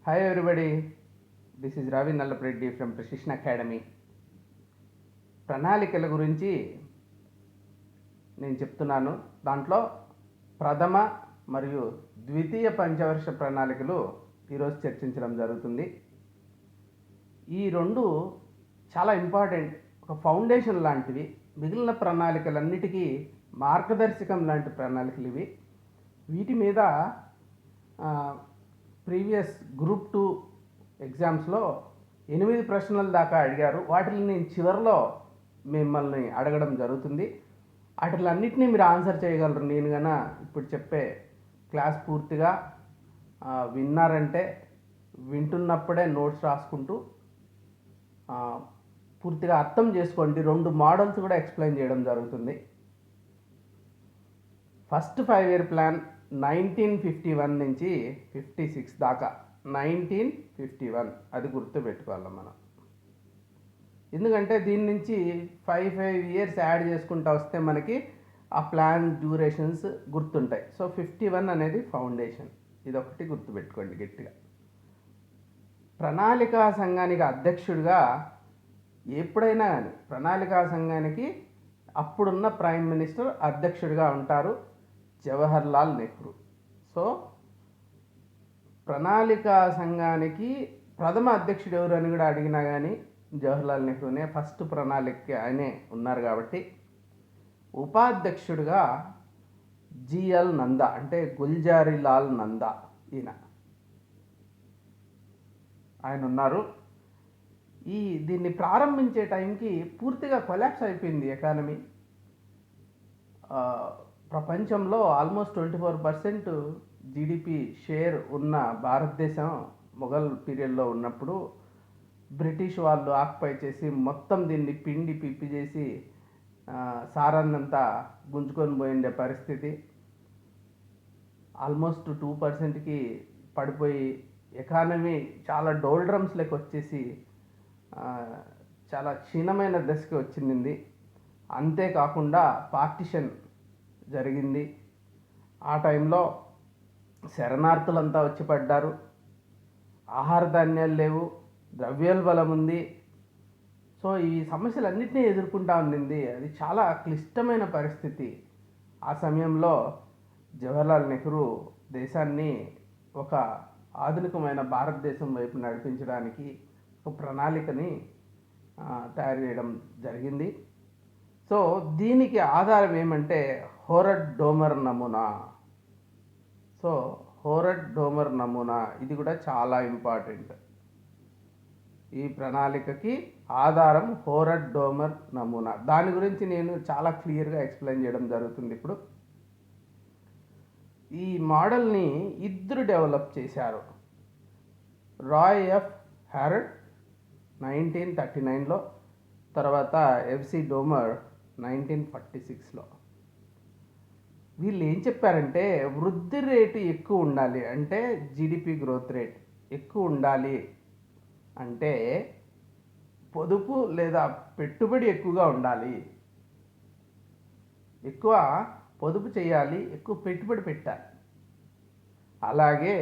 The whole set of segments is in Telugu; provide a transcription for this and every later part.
Hi everybody, this is Ravi Nallapreddy from Precision Academy. ప్రణాళికల గురించి నేను చెప్తున్నాను. దాంట్లో ప్రథమ మరియు ద్వితీయ పంచవర్ష ప్రణాళికలు ఈరోజు చర్చించడం జరుగుతుంది. ఈ రెండు చాలా ఇంపార్టెంట్, ఒక ఫౌండేషన్ లాంటివి. మిగిలిన ప్రణాళికలన్నిటికీ మార్గదర్శకం లాంటి ప్రణాళికలు ఇవి. వీటి మీద ప్రీవియస్ గ్రూప్ 2 ఎగ్జామ్స్లో 8 ప్రశ్నల దాకా అడిగారు. వాటిని నేను చివరిలో మిమ్మల్ని అడగడం జరుగుతుంది. వాటిలన్నింటినీ మీరు ఆన్సర్ చేయగలరు. నేను కన్నా ఇప్పుడు చెప్పే క్లాస్ పూర్తిగా విన్నారంటే వింటున్నప్పుడే నోట్స్ రాసుకుంటూ పూర్తిగా అర్థం చేసుకోండి. 2 మోడల్స్ కూడా ఎక్స్ప్లెయిన్ చేయడం జరుగుతుంది. ఫస్ట్ 5-year ప్లాన్ 1951 నుంచి 56 దాకా. 1951 అది గుర్తుపెట్టుకోవాలి మనం. ఎందుకంటే దీని నుంచి 5 years యాడ్ చేసుకుంటూ వస్తే మనకి ఆ ప్లాన్ డ్యూరేషన్స్ గుర్తుంటాయి. సో 51 అనేది ఫౌండేషన్. ఇదొకటి గుర్తుపెట్టుకోండి గట్టిగా. ప్రణాళికా సంఘానికి అధ్యక్షుడిగా ఎప్పుడైనా కానీ ప్రణాళికా సంఘానికి అప్పుడున్న ప్రైమ్ మినిస్టర్ అధ్యక్షుడిగా ఉంటారు, జవహర్లాల్ నెహ్రూ. సో ప్రణాళికా సంఘానికి ప్రథమ అధ్యక్షుడు ఎవరు అని కూడా అడిగినా కానీ జవహర్లాల్ నెహ్రూనే. ఫస్ట్ ప్రణాళిక ఆయనే ఉన్నారు కాబట్టి. ఉపాధ్యక్షుడిగా జిఎల్ నందా, అంటే గుల్జారీలాల్ నందా, ఆయన ఉన్నారు. దీన్ని ప్రారంభించే టైంకి పూర్తిగా కొలాప్స్ అయిపోయింది ఎకానమీ. ప్రపంచంలో ఆల్మోస్ట్ 24% జీడిపి షేర్ ఉన్న భారతదేశం మొఘల్ పీరియడ్లో ఉన్నప్పుడు బ్రిటిష్ వాళ్ళు ఆక్యుపై చేసి మొత్తం దీన్ని పిండి పిప్పి చేసి సారాన్నంతా గుంజుకొని పోయిండే పరిస్థితి. ఆల్మోస్ట్ 2%కి పడిపోయి ఎకానమీ చాలా డోల్డ్రమ్స్లోకి వచ్చేసి చాలా క్షీణమైన దశకి వచ్చింది. అంతేకాకుండా పార్టిషన్ జరిగింది. ఆ టైంలో శరణార్థులంతా వచ్చి పడ్డారు. ఆహార ధాన్యాలు లేవు, ద్రవ్యోల్బలం ఉంది. సో ఈ సమస్యలన్నింటినీ ఎదుర్కొంటా ఉండింది. అది చాలా క్లిష్టమైన పరిస్థితి. ఆ సమయంలో జవహర్లాల్ నెహ్రూ దేశాన్ని ఒక ఆధునికమైన భారతదేశం వైపు నడిపించడానికి ఒక ప్రణాళికని తయారు చేయడం జరిగింది. సో దీనికి ఆధారం ఏమంటే హోరడ్ డోమర్ నమూనా. సో హోరడ్ డోమర్ నమూనా ఇది కూడా చాలా ఇంపార్టెంట్. ఈ ప్రణాళికకి ఆధారం హోరడ్ డోమర్ నమూనా. దాని గురించి నేను చాలా క్లియర్గా ఎక్స్ప్లెయిన్ చేయడం జరుగుతుంది. ఇప్పుడు ఈ మోడల్ని ఇద్దరు డెవలప్ చేశారు. రాయ్ ఎఫ్ హ్యారడ్ 1939లో, తర్వాత ఎఫ్సి డోమర్ 1946లో. వీళ్ళు ఏం చెప్పారంటే వృద్ధి రేటు ఎక్కువ ఉండాలి, అంటే జీడిపి గ్రోత్ రేట్ ఎక్కువ ఉండాలి అంటే పొదుపు లేదా పెట్టుబడి ఎక్కువగా ఉండాలి. ఎక్కువ పొదుపు చేయాలి, ఎక్కువ పెట్టుబడి పెట్టాలి. అలాగే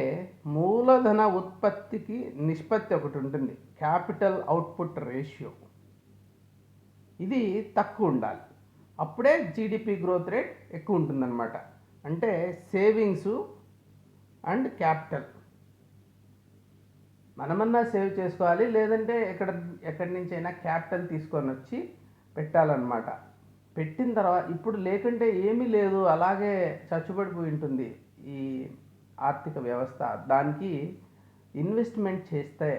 మూలధన ఉత్పత్తికి నిష్పత్తి ఒకటి ఉంటుంది, క్యాపిటల్ అవుట్పుట్ రేషియో. ఇది తక్కువ ఉండాలి. అప్పుడే జీడిపి గ్రోత్ రేట్ ఎక్కువ ఉంటుందన్నమాట. అంటే సేవింగ్స్ అండ్ క్యాపిటల్ మనమన్నా సేవ్ చేసుకోవాలి, లేదంటే ఎక్కడి నుంచి అయినా క్యాపిటల్ తీసుకొని వచ్చి పెట్టాలన్నమాట. పెట్టిన తర్వాత ఇప్పుడు లేకుంటే ఏమీ లేదు, అలాగే చచ్చుబడిపోయి ఉంటుంది ఈ ఆర్థిక వ్యవస్థ. దానికి ఇన్వెస్ట్మెంట్ చేస్తే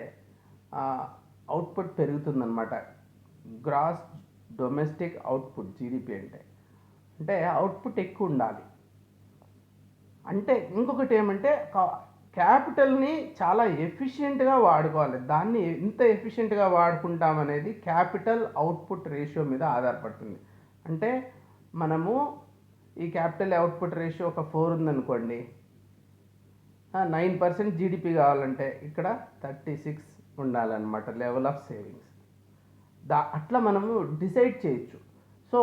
అవుట్పుట్ పెరుగుతుందన్నమాట. గ్రాస్ డొమెస్టిక్ అవుట్పుట్ జీడిపి అంటే అవుట్పుట్ ఎక్కువ ఉండాలి. అంటే ఇంకొకటి ఏమంటే క్యాపిటల్ని చాలా ఎఫిషియెంట్గా వాడుకోవాలి. దాన్ని ఎంత ఎఫిషియెంట్గా వాడుకుంటామనేది క్యాపిటల్ అవుట్పుట్ రేషియో మీద ఆధారపడుతుంది. అంటే మనము ఈ క్యాపిటల్ అవుట్పుట్ రేషియో ఒక 4 ఉందనుకోండి, 9% జీడిపి కావాలంటే ఇక్కడ 36 ఉండాలన్నమాట లెవెల్ ఆఫ్ సేవింగ్స్. అట్లా మనము డిసైడ్ చేయొచ్చు. సో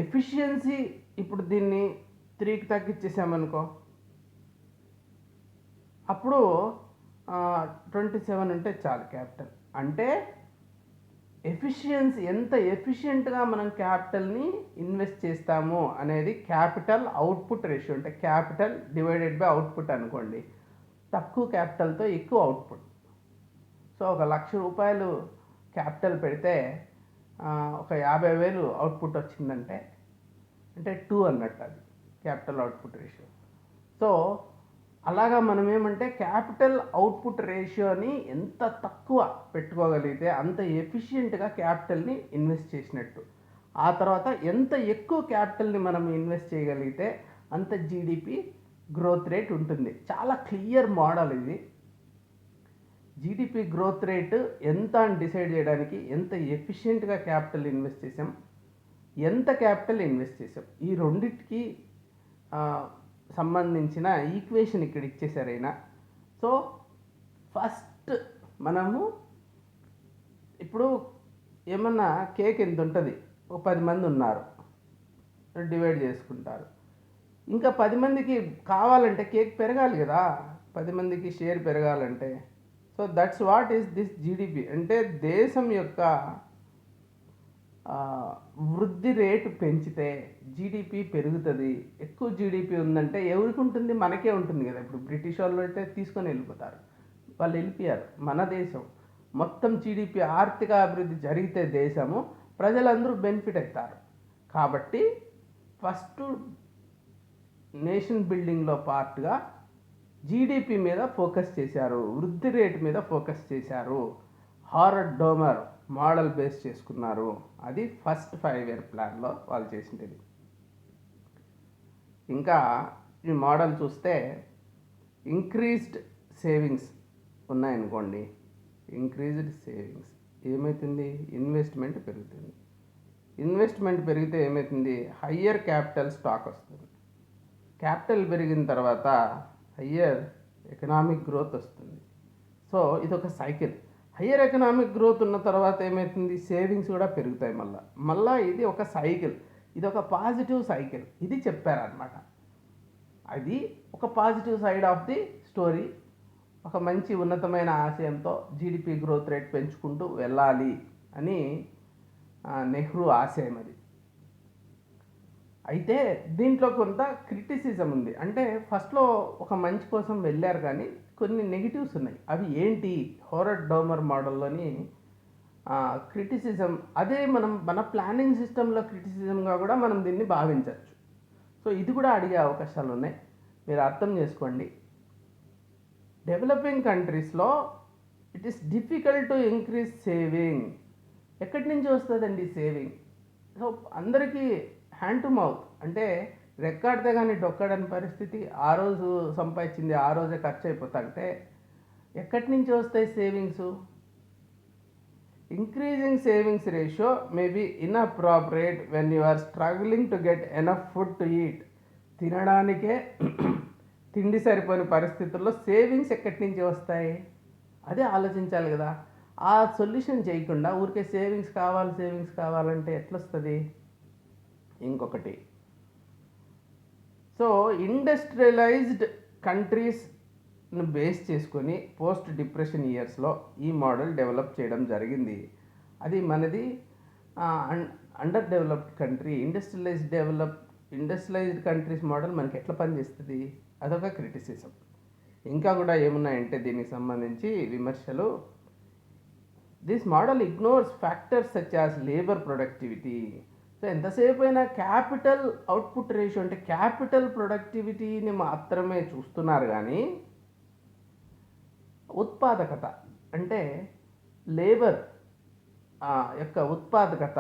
ఎఫిషియన్సీ ఇప్పుడు దీన్ని 3కి తగ్గించేసామనుకో, అప్పుడు 27 ఉంటే చాలు క్యాపిటల్. అంటే ఎఫిషియన్సీ ఎంత ఎఫిషియెంట్గా మనం క్యాపిటల్ని ఇన్వెస్ట్ చేస్తాము అనేది క్యాపిటల్ అవుట్పుట్ రేషియో, అంటే క్యాపిటల్ డివైడెడ్ బై అవుట్పుట్ అనుకోండి. తక్కువ క్యాపిటల్తో ఎక్కువ అవుట్పుట్. సో 1,00,000 క్యాపిటల్ పెడితే ఒక 50,000 అవుట్పుట్ వచ్చిందంటే అంటే 2 అన్నట్టు అది క్యాపిటల్ అవుట్పుట్ రేషియో. సో అలాగా మనం ఏమంటే క్యాపిటల్ అవుట్పుట్ రేషియోని ఎంత తక్కువ పెట్టుకోగలిగితే అంత ఎఫిషియెంట్గా క్యాపిటల్ని ఇన్వెస్ట్ చేసినట్టు. ఆ తర్వాత ఎంత ఎక్కువ క్యాపిటల్ని మనం ఇన్వెస్ట్ చేయగలిగితే అంత జీడిపి గ్రోత్ రేట్ ఉంటుంది. చాలా క్లియర్ మోడల్ ఇది. జీడిపి గ్రోత్ రేట్ ఎంత అని డిసైడ్ చేయడానికి ఎంత ఎఫిషియెంట్గా క్యాపిటల్ ఇన్వెస్ట్ చేసాం, ఎంత క్యాపిటల్ ఇన్వెస్ట్ చేసాం, ఈ రెండింటికి సంబంధించిన ఈక్వేషన్ ఇక్కడ ఇచ్చేసారు అయినా. సో ఫస్ట్ మనము ఇప్పుడు ఏమన్నా కేక్ ఎంత ఉంటుంది, ఒక 10 మంది ఉన్నారు, డివైడ్ చేసుకుంటారు. ఇంకా 10 మందికి కావాలంటే కేక్ పెరగాలి కదా, 10 మందికి షేర్ పెరగాలంటే. So that's what is this GDP. అంటే దేశం యొక్క వృద్ధి రేటు పెంచితే జీడిపి పెరుగుతుంది. ఎక్కువ జీడిపి ఉందంటే ఎవరికి ఉంటుంది? మనకే ఉంటుంది కదా. ఇప్పుడు బ్రిటిష్ వాళ్ళు అయితే తీసుకొని వెళ్ళిపోతారు, వాళ్ళు వెళ్ళిపోయారు. మన దేశం మొత్తం జీడిపి ఆర్థిక అభివృద్ధి జరిగితే దేశము ప్రజలందరూ బెనిఫిట్ అవుతారు. కాబట్టి ఫస్ట్ నేషన్ బిల్డింగ్లో పార్ట్గా జీడిపి మీద ఫోకస్ చేశారు, వృద్ధి రేటు మీద ఫోకస్ చేశారు. హారడ్ డోమర్ మోడల్ బేస్ చేసుకున్నారు. అది ఫస్ట్ 5 year ప్లాన్లో వాళ్ళు చేసింది. ఇంకా ఈ మోడల్ చూస్తే ఇంక్రీజ్డ్ సేవింగ్స్ ఉన్నాయనుకోండి, ఇంక్రీజ్డ్ సేవింగ్స్ ఏమవుతుంది? ఇన్వెస్ట్మెంట్ పెరుగుతుంది. ఇన్వెస్ట్మెంట్ పెరిగితే ఏమవుతుంది? హయ్యర్ క్యాపిటల్ స్టాక్ వస్తుంది. క్యాపిటల్ పెరిగిన తర్వాత హయ్యర్ ఎకనామిక్ గ్రోత్ వస్తుంది. సో ఇది ఒక సైకిల్. హయ్యర్ ఎకనామిక్ గ్రోత్ ఉన్న తర్వాత ఏమవుతుంది? సేవింగ్స్ కూడా పెరుగుతాయి. మళ్ళీ ఇది ఒక సైకిల్, ఇది ఒక పాజిటివ్ సైకిల్. ఇది చెప్పారనమాట. అది ఒక positive side of the story. ఒక మంచి ఉన్నతమైన ఆశయంతో జీడిపి గ్రోత్ రేట్ పెంచుకుంటూ వెళ్ళాలి అని నెహ్రూ ఆశయం అది. అయితే దీంట్లో కొంత క్రిటిసిజం ఉంది. అంటే ఫస్ట్లో ఒక మంచి కోసం వెళ్ళారు కానీ కొన్ని నెగిటివ్స్ ఉన్నాయి. అవి ఏంటి? హారడ్ డోమర్ మోడల్లోని క్రిటిసిజం అదే మన ప్లానింగ్ సిస్టంలో క్రిటిసిజంగా కూడా మనం దీన్ని భావించవచ్చు. సో ఇది కూడా అడిగే అవకాశాలు ఉన్నాయి, మీరు అర్థం చేసుకోండి. డెవలపింగ్ కంట్రీస్లో it is difficult to increase saving. ఎక్కడి నుంచి వస్తుందండి సేవింగ్? సో అందరికీ హ్యాండ్ టు మౌత్, అంటే రెక్కాడితే కానీ డొక్కడని పరిస్థితి. ఆ రోజు సంపాదించింది ఆ రోజే ఖర్చు అయిపోతుంటే ఎక్కడి నుంచి వస్తాయి savings? Increasing savings ratio may be inappropriate when you are struggling to get enough food to eat. తినడానికే తిండి సరిపోయిన పరిస్థితుల్లో సేవింగ్స్ ఎక్కడి నుంచి వస్తాయి? అదే ఆలోచించాలి కదా. ఆ సొల్యూషన్ చేయకుండా ఊరికే సేవింగ్స్ కావాలంటే ఎట్లొస్తుంది? ఇంకొకటి, సో ఇండస్ట్రియలైజ్డ్ కంట్రీస్ను బేస్ చేసుకొని పోస్ట్ డిప్రెషన్ ఇయర్స్లో ఈ మోడల్ డెవలప్ చేయడం జరిగింది. అది మనది under developed country. Industrialised countries model మనకి ఎట్లా పనిచేస్తుంది? అదొక క్రిటిసిజం. ఇంకా కూడా ఏమున్నాయంటే దీనికి సంబంధించి విమర్శలు. This model ignores factors such as labour productivity. So ఎంతసేపు అయినా క్యాపిటల్ అవుట్పుట్ రేషియో అంటే క్యాపిటల్ ప్రొడక్టివిటీని మాత్రమే చూస్తున్నారు కానీ ఉత్పాదకత అంటే లేబర్ యొక్క ఉత్పాదకత,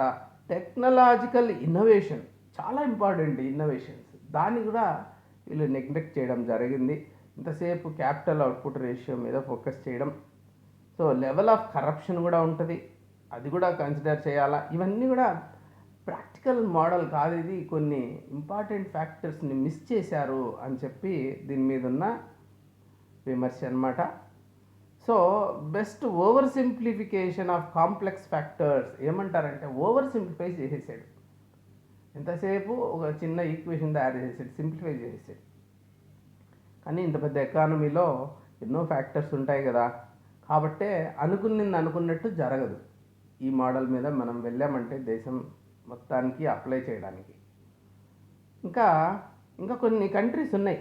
టెక్నాలజికల్ ఇన్నోవేషన్ చాలా ఇంపార్టెంట్. ఇన్నోవేషన్స్ దాన్ని కూడా వీళ్ళు నెగ్లెక్ట్ చేయడం జరిగింది. ఇంతసేపు క్యాపిటల్ అవుట్పుట్ రేషియో మీద ఫోకస్ చేయడం. సో లెవెల్ ఆఫ్ కరప్షన్ కూడా ఉంటుంది, అది కూడా కన్సిడర్ చేయాలా. ఇవన్నీ కూడా ప్రాక్టికల్ మోడల్ కాదు, ఇది కొన్ని ఇంపార్టెంట్ ఫ్యాక్టర్స్ని మిస్ చేశారు అని చెప్పి దీని మీద ఉన్న విమర్శ అన్నమాట. So best over simplification of complex factors ఏమంటారంటే ఓవర్ సింప్లిఫై చేసేసాడు. ఎంతసేపు ఒక చిన్న ఈక్వేషన్ తయారు చేసాడు, సింప్లిఫై చేసేసాడు. కానీ ఇంత పెద్ద ఎకానమీలో ఎన్నో ఫ్యాక్టర్స్ ఉంటాయి కదా. కాబట్టే అనుకున్నది అనుకున్నట్టు జరగదు. ఈ మోడల్ మీద మనం వెళ్ళామంటే దేశం మొత్తానికి అప్లై చేయడానికి. ఇంకా ఇంకా కొన్ని కంట్రీస్ ఉన్నాయి.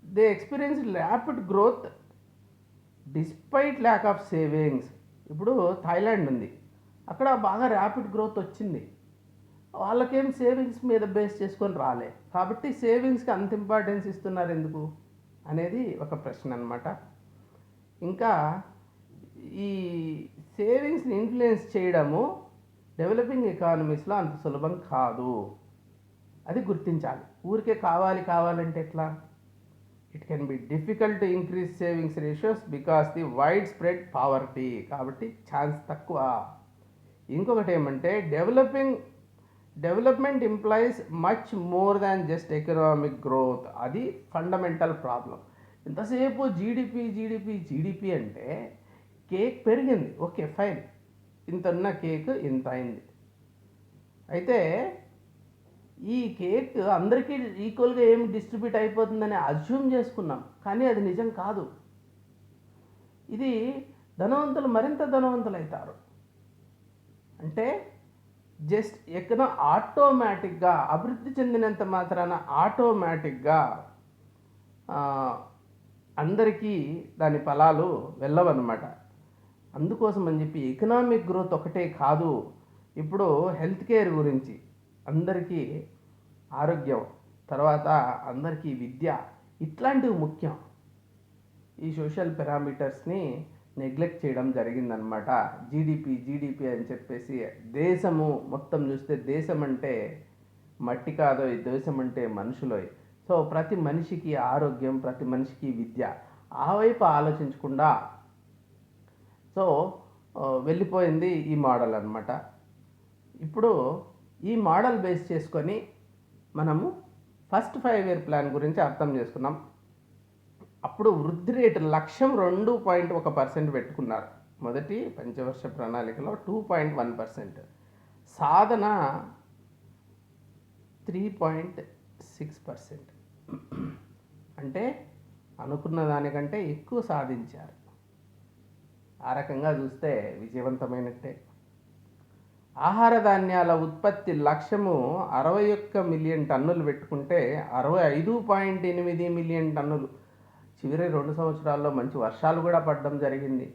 They experience rapid growth despite lack of savings. ఇప్పుడు థాయిలాండ్ ఉంది, అక్కడ బాగా ర్యాపిడ్ గ్రోత్ వచ్చింది. వాళ్ళకేం సేవింగ్స్ మీద బేస్ చేసుకొని రాలే, కాబట్టి సేవింగ్స్కి అంత ఇంపార్టెన్స్ ఇస్తున్నారు ఎందుకు అనేది ఒక ప్రశ్న అనమాట. ఇంకా ఈ సేవింగ్స్ని ఇన్ఫ్లుయెన్స్ చేయడము డెవలపింగ్ ఎకానమీస్లో అంత సులభం కాదు, అది గుర్తించాలి. ఊరికే కావాలంటే ఎట్లా? It can be difficult to increase savings ratios because the wide spread poverty, కాబట్టి ఛాన్స్ తక్కువ. ఇంకొకటి ఏమంటే development implies much more than just economic growth, అది ఫండమెంటల్ ప్రాబ్లం. ఇంతసేపు జీడిపి అంటే కేక్ పెరిగింది, ఓకే ఫైన్, ఇంత ఉన్న కేక్ ఇంత అయింది. అయితే ఈ కేక్ అందరికీ ఈక్వల్గా ఏమి డిస్ట్రిబ్యూట్ అయిపోతుందని అజ్యూమ్ చేసుకున్నాం, కానీ అది నిజం కాదు. ఇది ధనవంతులు మరింత ధనవంతులు అవుతారు. అంటే జస్ట్ ఆటోమేటిక్గా అభివృద్ధి చెందినంత మాత్రాన ఆటోమేటిక్గా అందరికీ దాని ఫలాలు వెళ్ళవన్నమాట. అందుకోసం అని చెప్పి ఎకనామిక్ గ్రోత్ ఒకటే కాదు, ఇప్పుడు హెల్త్ కేర్ గురించి అందరికీ ఆరోగ్యం, తర్వాత అందరికీ విద్య, ఇట్లాంటివి ముఖ్యం. ఈ సోషల్ పారామీటర్స్ని నెగ్లెక్ట్ చేయడం జరిగిందనమాట. జీడిపి అని చెప్పేసి దేశము మొత్తం చూస్తే దేశం అంటే మట్టి కాదో, ఈ దేశం అంటే మనుషులో. సో ప్రతి మనిషికి ఆరోగ్యం, ప్రతి మనిషికి విద్య, ఆ వైపు ఆలోచించకుండా సో వెళ్ళిపోయింది ఈ మోడల్ అనమాట. ఇప్పుడు ఈ మోడల్ బేస్ చేసుకొని మనము ఫస్ట్ 5 year ప్లాన్ గురించి అర్థం చేసుకున్నాం. అప్పుడు వృద్ధి రేటు లక్ష్యం 2.1% పెట్టుకున్నారు. మొదటి పంచవర్ష ప్రణాళికలో 2.1%, సాధన 3.6%. అంటే అనుకున్న దానికంటే ఎక్కువ సాధించారు. ఆ రకంగా చూస్తే విజయవంతమైనట్టే. ఆహార ధాన్యాల ఉత్పత్తి లక్ష్యము 61 మిలియన్ టన్నులు పెట్టుకుంటే 65.8 మిలియన్ టన్నులు. చివరి 2 సంవత్సరాల్లో మంచి వర్షాలు కూడా పడడం జరిగింది.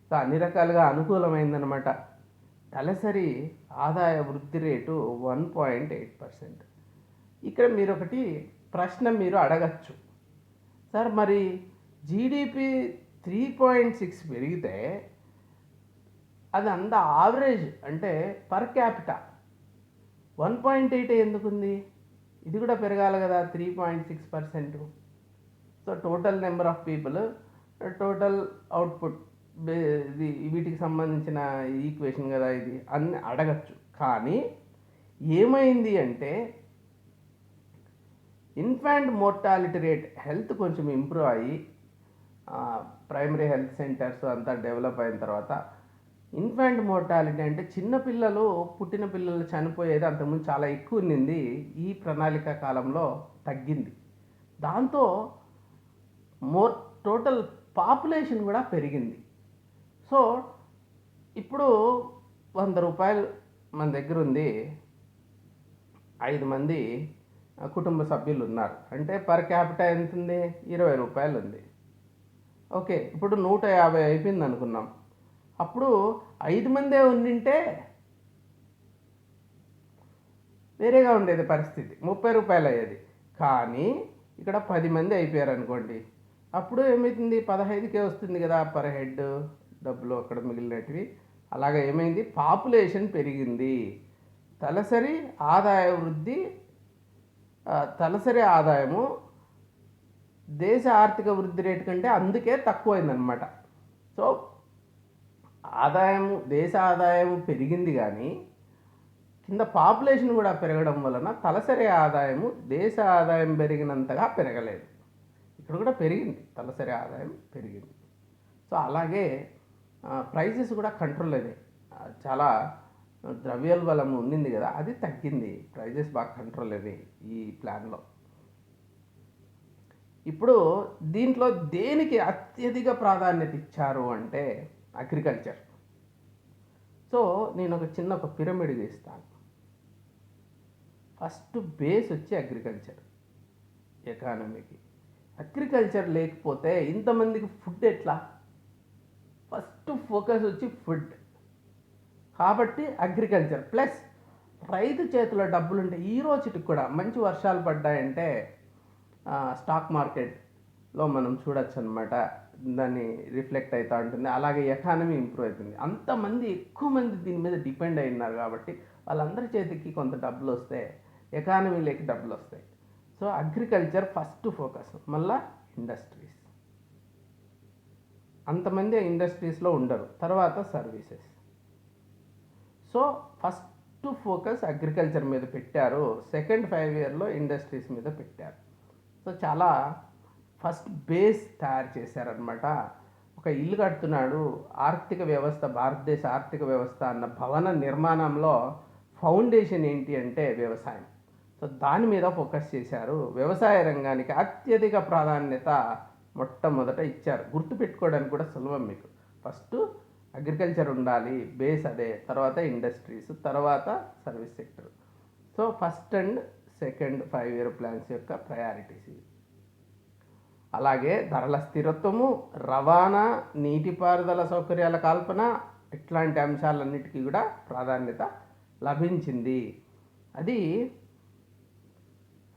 సో అన్ని రకాలుగా అనుకూలమైందనమాట. తలసరి ఆదాయ వృద్ధి రేటు 1.8%. ఇక్కడ మీరు ఒకటి ప్రశ్న మీరు అడగచ్చు, సార్ మరి జీడిపి 3.6 పెరిగితే అది అంత ఆవరేజ్ అంటే పర్ క్యాపిటా 1.8 ఎందుకుంది? ఇది కూడా పెరగాలి కదా 3.6%. So total number of people, total output, వీటికి సంబంధించిన ఈక్వేషన్ కదా ఇది అన్ని అడగచ్చు. కానీ ఏమైంది అంటే ఇన్ఫాంట్ మోర్టాలిటీ రేట్, హెల్త్ కొంచెం ఇంప్రూవ్ అయ్యి ప్రైమరీ హెల్త్ సెంటర్స్ అంతా డెవలప్ అయిన తర్వాత ఇన్ఫాంట్ మోర్టాలిటీ అంటే చిన్నపిల్లలు, పుట్టిన పిల్లలు చనిపోయేది అంతకుముందు చాలా ఎక్కువ ఉన్నింది, ఈ ప్రణాళిక కాలంలో తగ్గింది. దాంతో టోటల్ పాపులేషన్ కూడా పెరిగింది. సో ఇప్పుడు 100 రూపాయలు మన దగ్గర ఉంది, 5 మంది కుటుంబ సభ్యులు ఉన్నారు అంటే పర్ క్యాపిటా ఎంత ఉంది? 20 రూపాయలు ఉంది. ఓకే, ఇప్పుడు 150 అయిపోయింది అనుకున్నాం. అప్పుడు 5 మందే ఉండింటే వేరేగా ఉండేది పరిస్థితి, 30 రూపాయలు అయ్యేది. కానీ ఇక్కడ 10 మంది అయిపోయారు అనుకోండి, అప్పుడు ఏమవుతుంది? 15కే వస్తుంది కదా పర్ హెడ్ డబ్బులు అక్కడ మిగిలినటివి. అలాగే ఏమైంది? పాపులేషన్ పెరిగింది. తలసరి ఆదాయ వృద్ధి, తలసరి ఆదాయము దేశ ఆర్థిక వృద్ధి రేటు కంటే అందుకే తక్కువైందనమాట. సో దేశ ఆదాయం పెరిగింది, కానీ కింద పాపులేషన్ కూడా పెరగడం వలన తలసరి ఆదాయము దేశ ఆదాయం పెరిగినంతగా పెరగలేదు. ఇక్కడ కూడా పెరిగింది, తలసరి ఆదాయం పెరిగింది. సో అలాగే ప్రైజెస్ కూడా కంట్రోల్ అయినాయి. చాలా ద్రవ్యోల్బలం ఉండింది కదా, అది తగ్గింది, ప్రైజెస్ బాగా కంట్రోల్ అయినాయి ఈ ప్లాన్లో. ఇప్పుడు దీంట్లో దేనికి అత్యధిక ప్రాధాన్యత ఇచ్చారు అంటే అగ్రికల్చర్. సో నేను ఒక పిరమిడ్ గీస్తాను. ఫస్ట్ బేస్ వచ్చి అగ్రికల్చర్ ఎకానమీకి. అగ్రికల్చర్ లేకపోతే ఇంతమందికి ఫుడ్ ఎట్లా? ఫస్ట్ ఫోకస్ వచ్చి ఫుడ్. కాబట్టి అగ్రికల్చర్ ప్లస్ రైతు చేతిలో డబ్బులు ఉంటే ఈ రోజుకి కూడా మంచి వర్షాలు పడ్డాయంటే స్టాక్ మార్కెట్లో మనం చూడొచ్చు అనమాట, దాన్ని రిఫ్లెక్ట్ అవుతూ ఉంటుంది. అలాగే ఎకానమీ ఇంప్రూవ్ అవుతుంది. అంతమంది ఎక్కువ మంది దీని మీద డిపెండ్ అయి ఉన్నారు కాబట్టి వాళ్ళందరి చేతికి కొంత డబ్బులు వస్తే ఎకానమీలోకి డబ్బులు వస్తాయి. So agriculture first focus. మళ్ళా ఇండస్ట్రీస్, అంతమంది ఇండస్ట్రీస్లో ఉండరు. తర్వాత services. So first focus agriculture మీద పెట్టారు. సెకండ్ 5 ఇయర్లో ఇండస్ట్రీస్ మీద పెట్టారు. సో చాలా ఫస్ట్ బేస్ తయారు చేశారనమాట. ఒక ఇల్లు కడుతున్నాడు, ఆర్థిక వ్యవస్థ, భారతదేశ ఆర్థిక వ్యవస్థ అన్న భవన నిర్మాణంలో ఫౌండేషన్ ఏంటి అంటే వ్యవసాయం. సో దాని మీద ఫోకస్ చేశారు. వ్యవసాయ రంగానికి అత్యధిక ప్రాధాన్యత మొట్టమొదట ఇచ్చారు. గుర్తుపెట్టుకోవడానికి కూడా సులభం మీకు. ఫస్ట్ అగ్రికల్చర్ ఉండాలి, బేస్ అదే. తర్వాత ఇండస్ట్రీస్, తర్వాత service sector. So first and second 5 year plans యొక్క ప్రయారిటీస్ ఇవి. అలాగే ధరల స్థిరత్వము, రవాణా, నీటిపారుదల సౌకర్యాల కల్పన, ఇట్లాంటి అంశాలన్నిటికీ కూడా ప్రాధాన్యత లభించింది. అది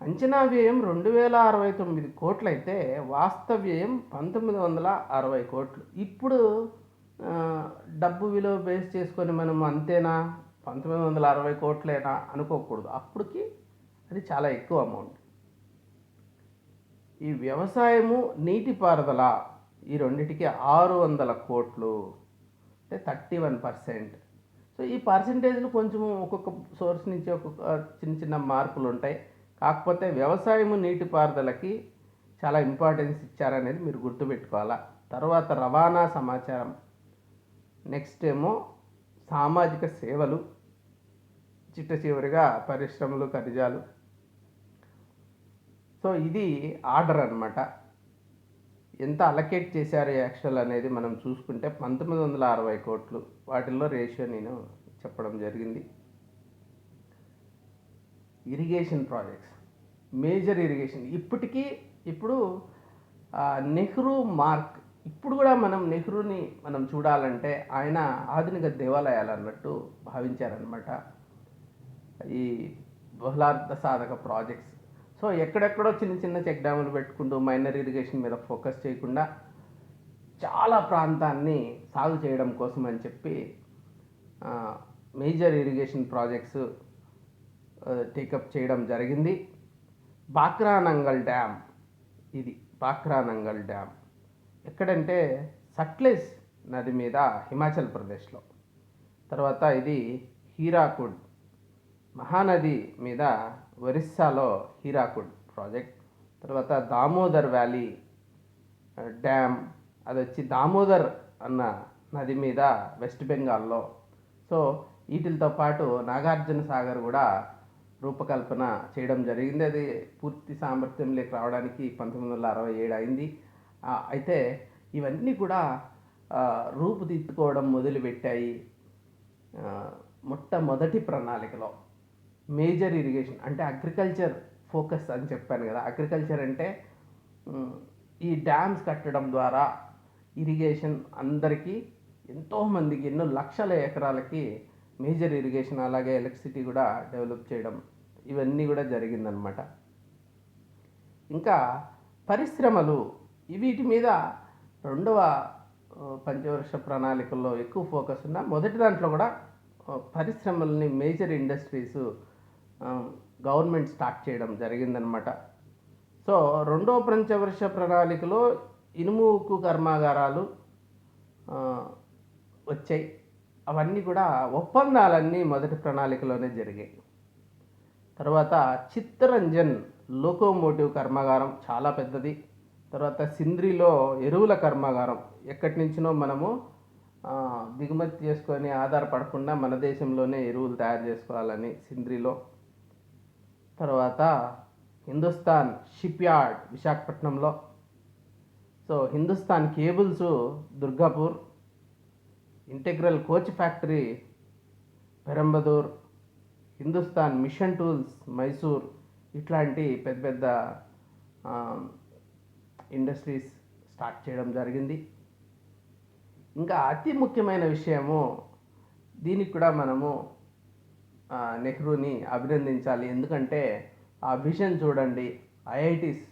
అంచనా వ్యయం 2069 కోట్లు అయితే వాస్తవ వ్యయం 1960 కోట్లు. ఇప్పుడు డబ్బు విలువ బేస్ చేసుకొని మనం అంతేనా 1960 కోట్లేనా అనుకోకూడదు. అప్పటికి అది చాలా ఎక్కువ అమౌంట్. ఈ వ్యవసాయము, నీటిపారుదల ఈ రెండిటికి 600 కోట్లు, అంటే 31%. సో ఈ పర్సంటేజ్లు కొంచెం ఒక్కొక్క సోర్స్ నుంచి ఒక్కొక్క చిన్న చిన్న మార్పులు ఉంటాయి. కాకపోతే వ్యవసాయము, నీటిపారుదలకి చాలా ఇంపార్టెన్స్ ఇచ్చారనేది మీరు గుర్తుపెట్టుకోవాలా. తర్వాత రవాణా, సమాచారం. నెక్స్ట్ ఏమో సామాజిక సేవలు, చిట్ట చివరిగా పరిశ్రమలు, ఖనిజాలు. సో ఇది ఆర్డర్ అనమాట. ఎంత అలకేట్ చేశారు యాక్చువల్ అనేది మనం చూసుకుంటే 1960 కోట్లు. వాటిల్లో రేషియో నేను చెప్పడం జరిగింది. Irrigation projects, major irrigation. ఇప్పుడు నెహ్రూ మార్క్. ఇప్పుడు కూడా మనం నెహ్రూని చూడాలంటే ఆయన ఆధునిక దేవాలయాలు అన్నట్టు భావించారనమాట ఈ బహుళార్థ సాధక ప్రాజెక్ట్స్. సో ఎక్కడెక్కడో చిన్న చిన్న చెక్ డ్యాములు పెట్టుకుంటూ మైనర్ ఇరిగేషన్ మీద ఫోకస్ చేయకుండా చాలా ప్రాంతాన్ని సాగు చేయడం కోసం అని చెప్పి మేజర్ ఇరిగేషన్ ప్రాజెక్ట్స్ టేకప్ చేయడం జరిగింది. బాక్రానంగల్ డ్యామ్, ఇది బాక్రానంగల్ డ్యామ్ ఎక్కడంటే సట్లెజ్ నది మీద హిమాచల్ ప్రదేశ్లో. తర్వాత ఇది హీరాకుడ్ మహానది మీద ఒరిస్సాలో హీరాకుడ్ ప్రాజెక్ట్. తర్వాత దామోదర్ వ్యాలీ డ్యామ్, అది వచ్చి దామోదర్ అన్న నది మీద వెస్ట్ బెంగాల్లో. సో వీటితో పాటు నాగార్జున సాగర్ కూడా రూపకల్పన చేయడం జరిగింది. అది పూర్తి సామర్థ్యంలోకి రావడానికి 1967 అయింది. అయితే ఇవన్నీ కూడా రూపుదిద్దుకోవడం మొదలుపెట్టాయి. మొట్టమొదటి ప్రణాళికలో మేజర్ ఇరిగేషన్ అంటే అగ్రికల్చర్ ఫోకస్ అని చెప్పాను కదా. అగ్రికల్చర్ అంటే ఈ డ్యామ్స్ కట్టడం ద్వారా ఇరిగేషన్ అందరికీ, ఎంతోమందికి, ఎన్నో లక్షల ఎకరాలకి మేజర్ ఇరిగేషన్, అలాగే ఎలక్ట్రిసిటీ కూడా డెవలప్ చేయడం, ఇవన్నీ కూడా జరిగిందనమాట. ఇంకా పరిశ్రమలు, వీటి మీద రెండవ పంచవర్ష ప్రణాళికల్లో ఎక్కువ ఫోకస్ ఉన్న మొదటి దాంట్లో కూడా పరిశ్రమల్ని, మేజర్ ఇండస్ట్రీస్ గవర్నమెంట్ స్టార్ట్ చేయడం జరిగిందనమాట. సో రెండవ పంచవర్ష ప్రణాళికలో ఇనుము, ఉక్కు కర్మాగారాలు వచ్చాయి. అవన్నీ కూడా ఒప్పందాలన్నీ మొదటి ప్రణాళికలోనే జరిగాయి. తర్వాత చిత్తరంజన్ లోకోమోటివ్ కర్మాగారం చాలా పెద్దది. తర్వాత సింద్రిలో ఎరువుల కర్మాగారం, ఎక్కడి నుంచినో మనము దిగుమతి చేసుకొని ఆధారపడకుండా మన దేశంలోనే ఎరువులు తయారు చేసుకోవాలని సింద్రిలో. తర్వాత హిందుస్థాన్ షిప్ యార్డ్ విశాఖపట్నంలో, so Hindustan cables Durgapur, integral coach factory Perambadur, Hindustan machine tools Mysore, ఇట్లాంటి పెద్ద పెద్ద ఇండస్ట్రీస్ స్టార్ట్ చేయడం జరిగింది. ఇంకా అతి ముఖ్యమైన విషయము, దీనికి కూడా మనము నెహ్రూని అభినందించాలి. ఎందుకంటే ఆ విజన్ చూడండి, ఐఐటీస్,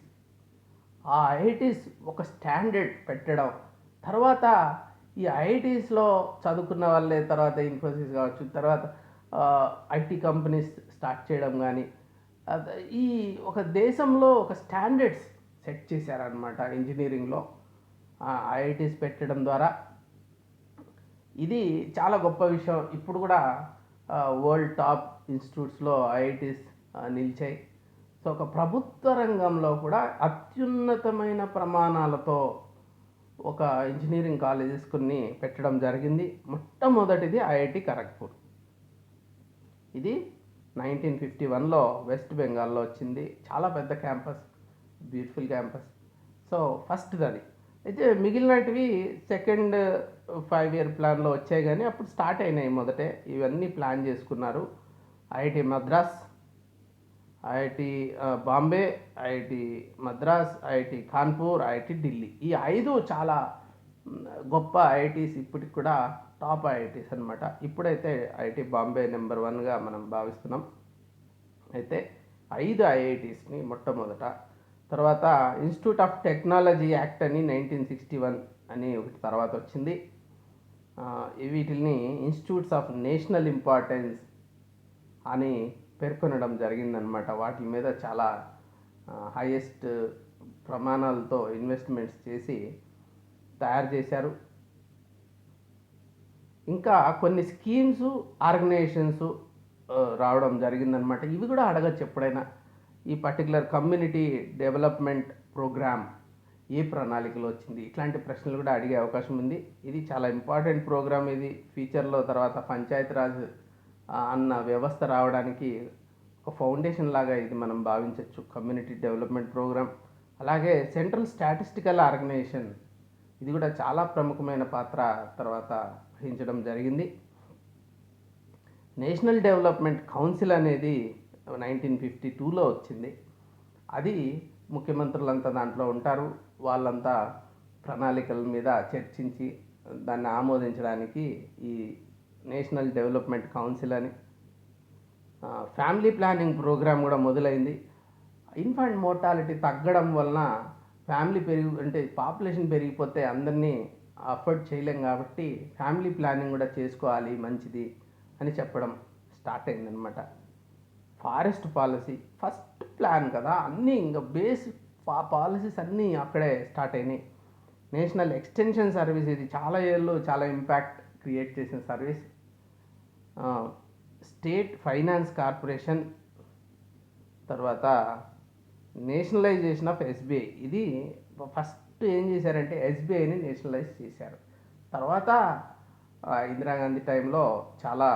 ఆ ఐఐటీస్ ఒక స్టాండర్డ్ పెట్టడం, తర్వాత ఈ ఐఐటీస్లో చదువుకున్న వాళ్ళే తర్వాత ఇన్ఫోసిస్ కావచ్చు, తర్వాత ఐటీ కంపెనీస్ స్టార్ట్ చేయడం కానీ, ఈ ఒక దేశంలో ఒక స్టాండర్డ్స్ సెట్ చేశారనమాట ఇంజనీరింగ్లో ఐఐటీస్ పెట్టడం ద్వారా. ఇది చాలా గొప్ప విషయం. ఇప్పుడు కూడా వరల్డ్ టాప్ ఇన్స్టిట్యూట్స్లో ఐఐటీస్ నిలిచాయి. సో ఒక ప్రభుత్వ రంగంలో కూడా అత్యున్నతమైన ప్రమాణాలతో ఒక ఇంజనీరింగ్ కాలేజెస్ కొన్ని పెట్టడం జరిగింది. మొట్టమొదటిది ఐఐటి ఖరగ్పూర్. ఇది 1951లో వెస్ట్ బెంగాల్లో వచ్చింది. చాలా పెద్ద క్యాంపస్, బ్యూటిఫుల్ క్యాంపస్. సో ఫస్ట్ది అది. అయితే మిగిలినటివి సెకండ్ 5-year ప్లాన్లో వచ్చాయి, కానీ అప్పుడు స్టార్ట్ అయినాయి మొదటే. ఇవన్నీ ప్లాన్ చేసుకున్నారు. IIT Madras, IIT Bombay, IIT Madras, IIT Kanpur, IIT Delhi. ఈ 5 చాలా గొప్ప ఐఐటీస్, ఇప్పటికి కూడా టాప్ ఐఐటీస్ అనమాట. ఇప్పుడైతే ఐఐటి బాంబే నెంబర్ 1గా మనం భావిస్తున్నాం. అయితే 5 ఐఐటీస్ని మొట్టమొదట, తర్వాత ఇన్స్టిట్యూట్ ఆఫ్ టెక్నాలజీ యాక్ట్ అని 1961 అని ఒకటి తర్వాత వచ్చింది. వీటిని ఇన్స్టిట్యూట్స్ ఆఫ్ నేషనల్ ఇంపార్టెన్స్ అని పేర్కొనడం జరిగిందనమాట. వాటి మీద చాలా హైయెస్ట్ ప్రమాణాలతో ఇన్వెస్ట్మెంట్స్ చేసి తయారు చేశారు. ఇంకా కొన్ని స్కీమ్స్, ఆర్గనైజేషన్స్ రావడం జరిగిందనమాట. ఇవి కూడా అడగచ్చు ఎప్పుడైనా. ఈ పర్టికులర్ కమ్యూనిటీ డెవలప్మెంట్ ప్రోగ్రామ్ ఏ ప్రణాళికలో వచ్చింది, ఇట్లాంటి ప్రశ్నలు కూడా అడిగే అవకాశం ఉంది. ఇది చాలా ఇంపార్టెంట్ ప్రోగ్రామ్. ఇది ఫ్యూచర్లో తర్వాత పంచాయతీరాజ్ అన్న వ్యవస్థ రావడానికి ఒక ఫౌండేషన్ లాగా ఇది మనం భావించవచ్చు, కమ్యూనిటీ డెవలప్మెంట్ ప్రోగ్రామ్. అలాగే సెంట్రల్ స్టాటిస్టికల్ ఆర్గనైజేషన్, ఇది కూడా చాలా ప్రముఖమైన పాత్ర తర్వాత వహించడం జరిగింది. నేషనల్ డెవలప్మెంట్ కౌన్సిల్ అనేది 1952లో వచ్చింది. అది ముఖ్యమంత్రులంతా దాంట్లో ఉంటారు. వాళ్ళంతా ప్రణాళికల మీద చర్చించి దాన్ని ఆమోదించడానికి ఈ నేషనల్ డెవలప్మెంట్ కౌన్సిల్ అని. ఫ్యామిలీ ప్లానింగ్ ప్రోగ్రామ్ కూడా మొదలైంది. ఇన్ఫాంట్ మోర్టాలిటీ తగ్గడం వలన ఫ్యామిలీ అంటే పాపులేషన్ పెరిగిపోతే అందరినీ అఫోర్డ్ చేయలేం, కాబట్టి ఫ్యామిలీ ప్లానింగ్ కూడా చేసుకోవాలి, మంచిది అని చెప్పడం స్టార్ట్ అయిందనమాట. ఫారెస్ట్ పాలసీ ఫస్ట్ ప్లాన్ కదా, అన్నీ ఇంకా బేసిక్ పాలసీస్ అన్నీ అక్కడే స్టార్ట్ అయినాయి. నేషనల్ ఎక్స్టెన్షన్ సర్వీస్, ఇది చాలా ఏళ్ళు చాలా ఇంపాక్ట్ క్రియేట్ చేసిన సర్వీస్. స్టేట్ ఫైనాన్స్ కార్పొరేషన్, తర్వాత నేషనలైజేషన్ ఆఫ్ ఎస్బీఐ. ఇది ఫస్ట్ ఏం చేశారంటే ఎస్బీఐని నేషనలైజ్ చేశారు. తర్వాత ఇందిరాగాంధీ టైంలో చాలా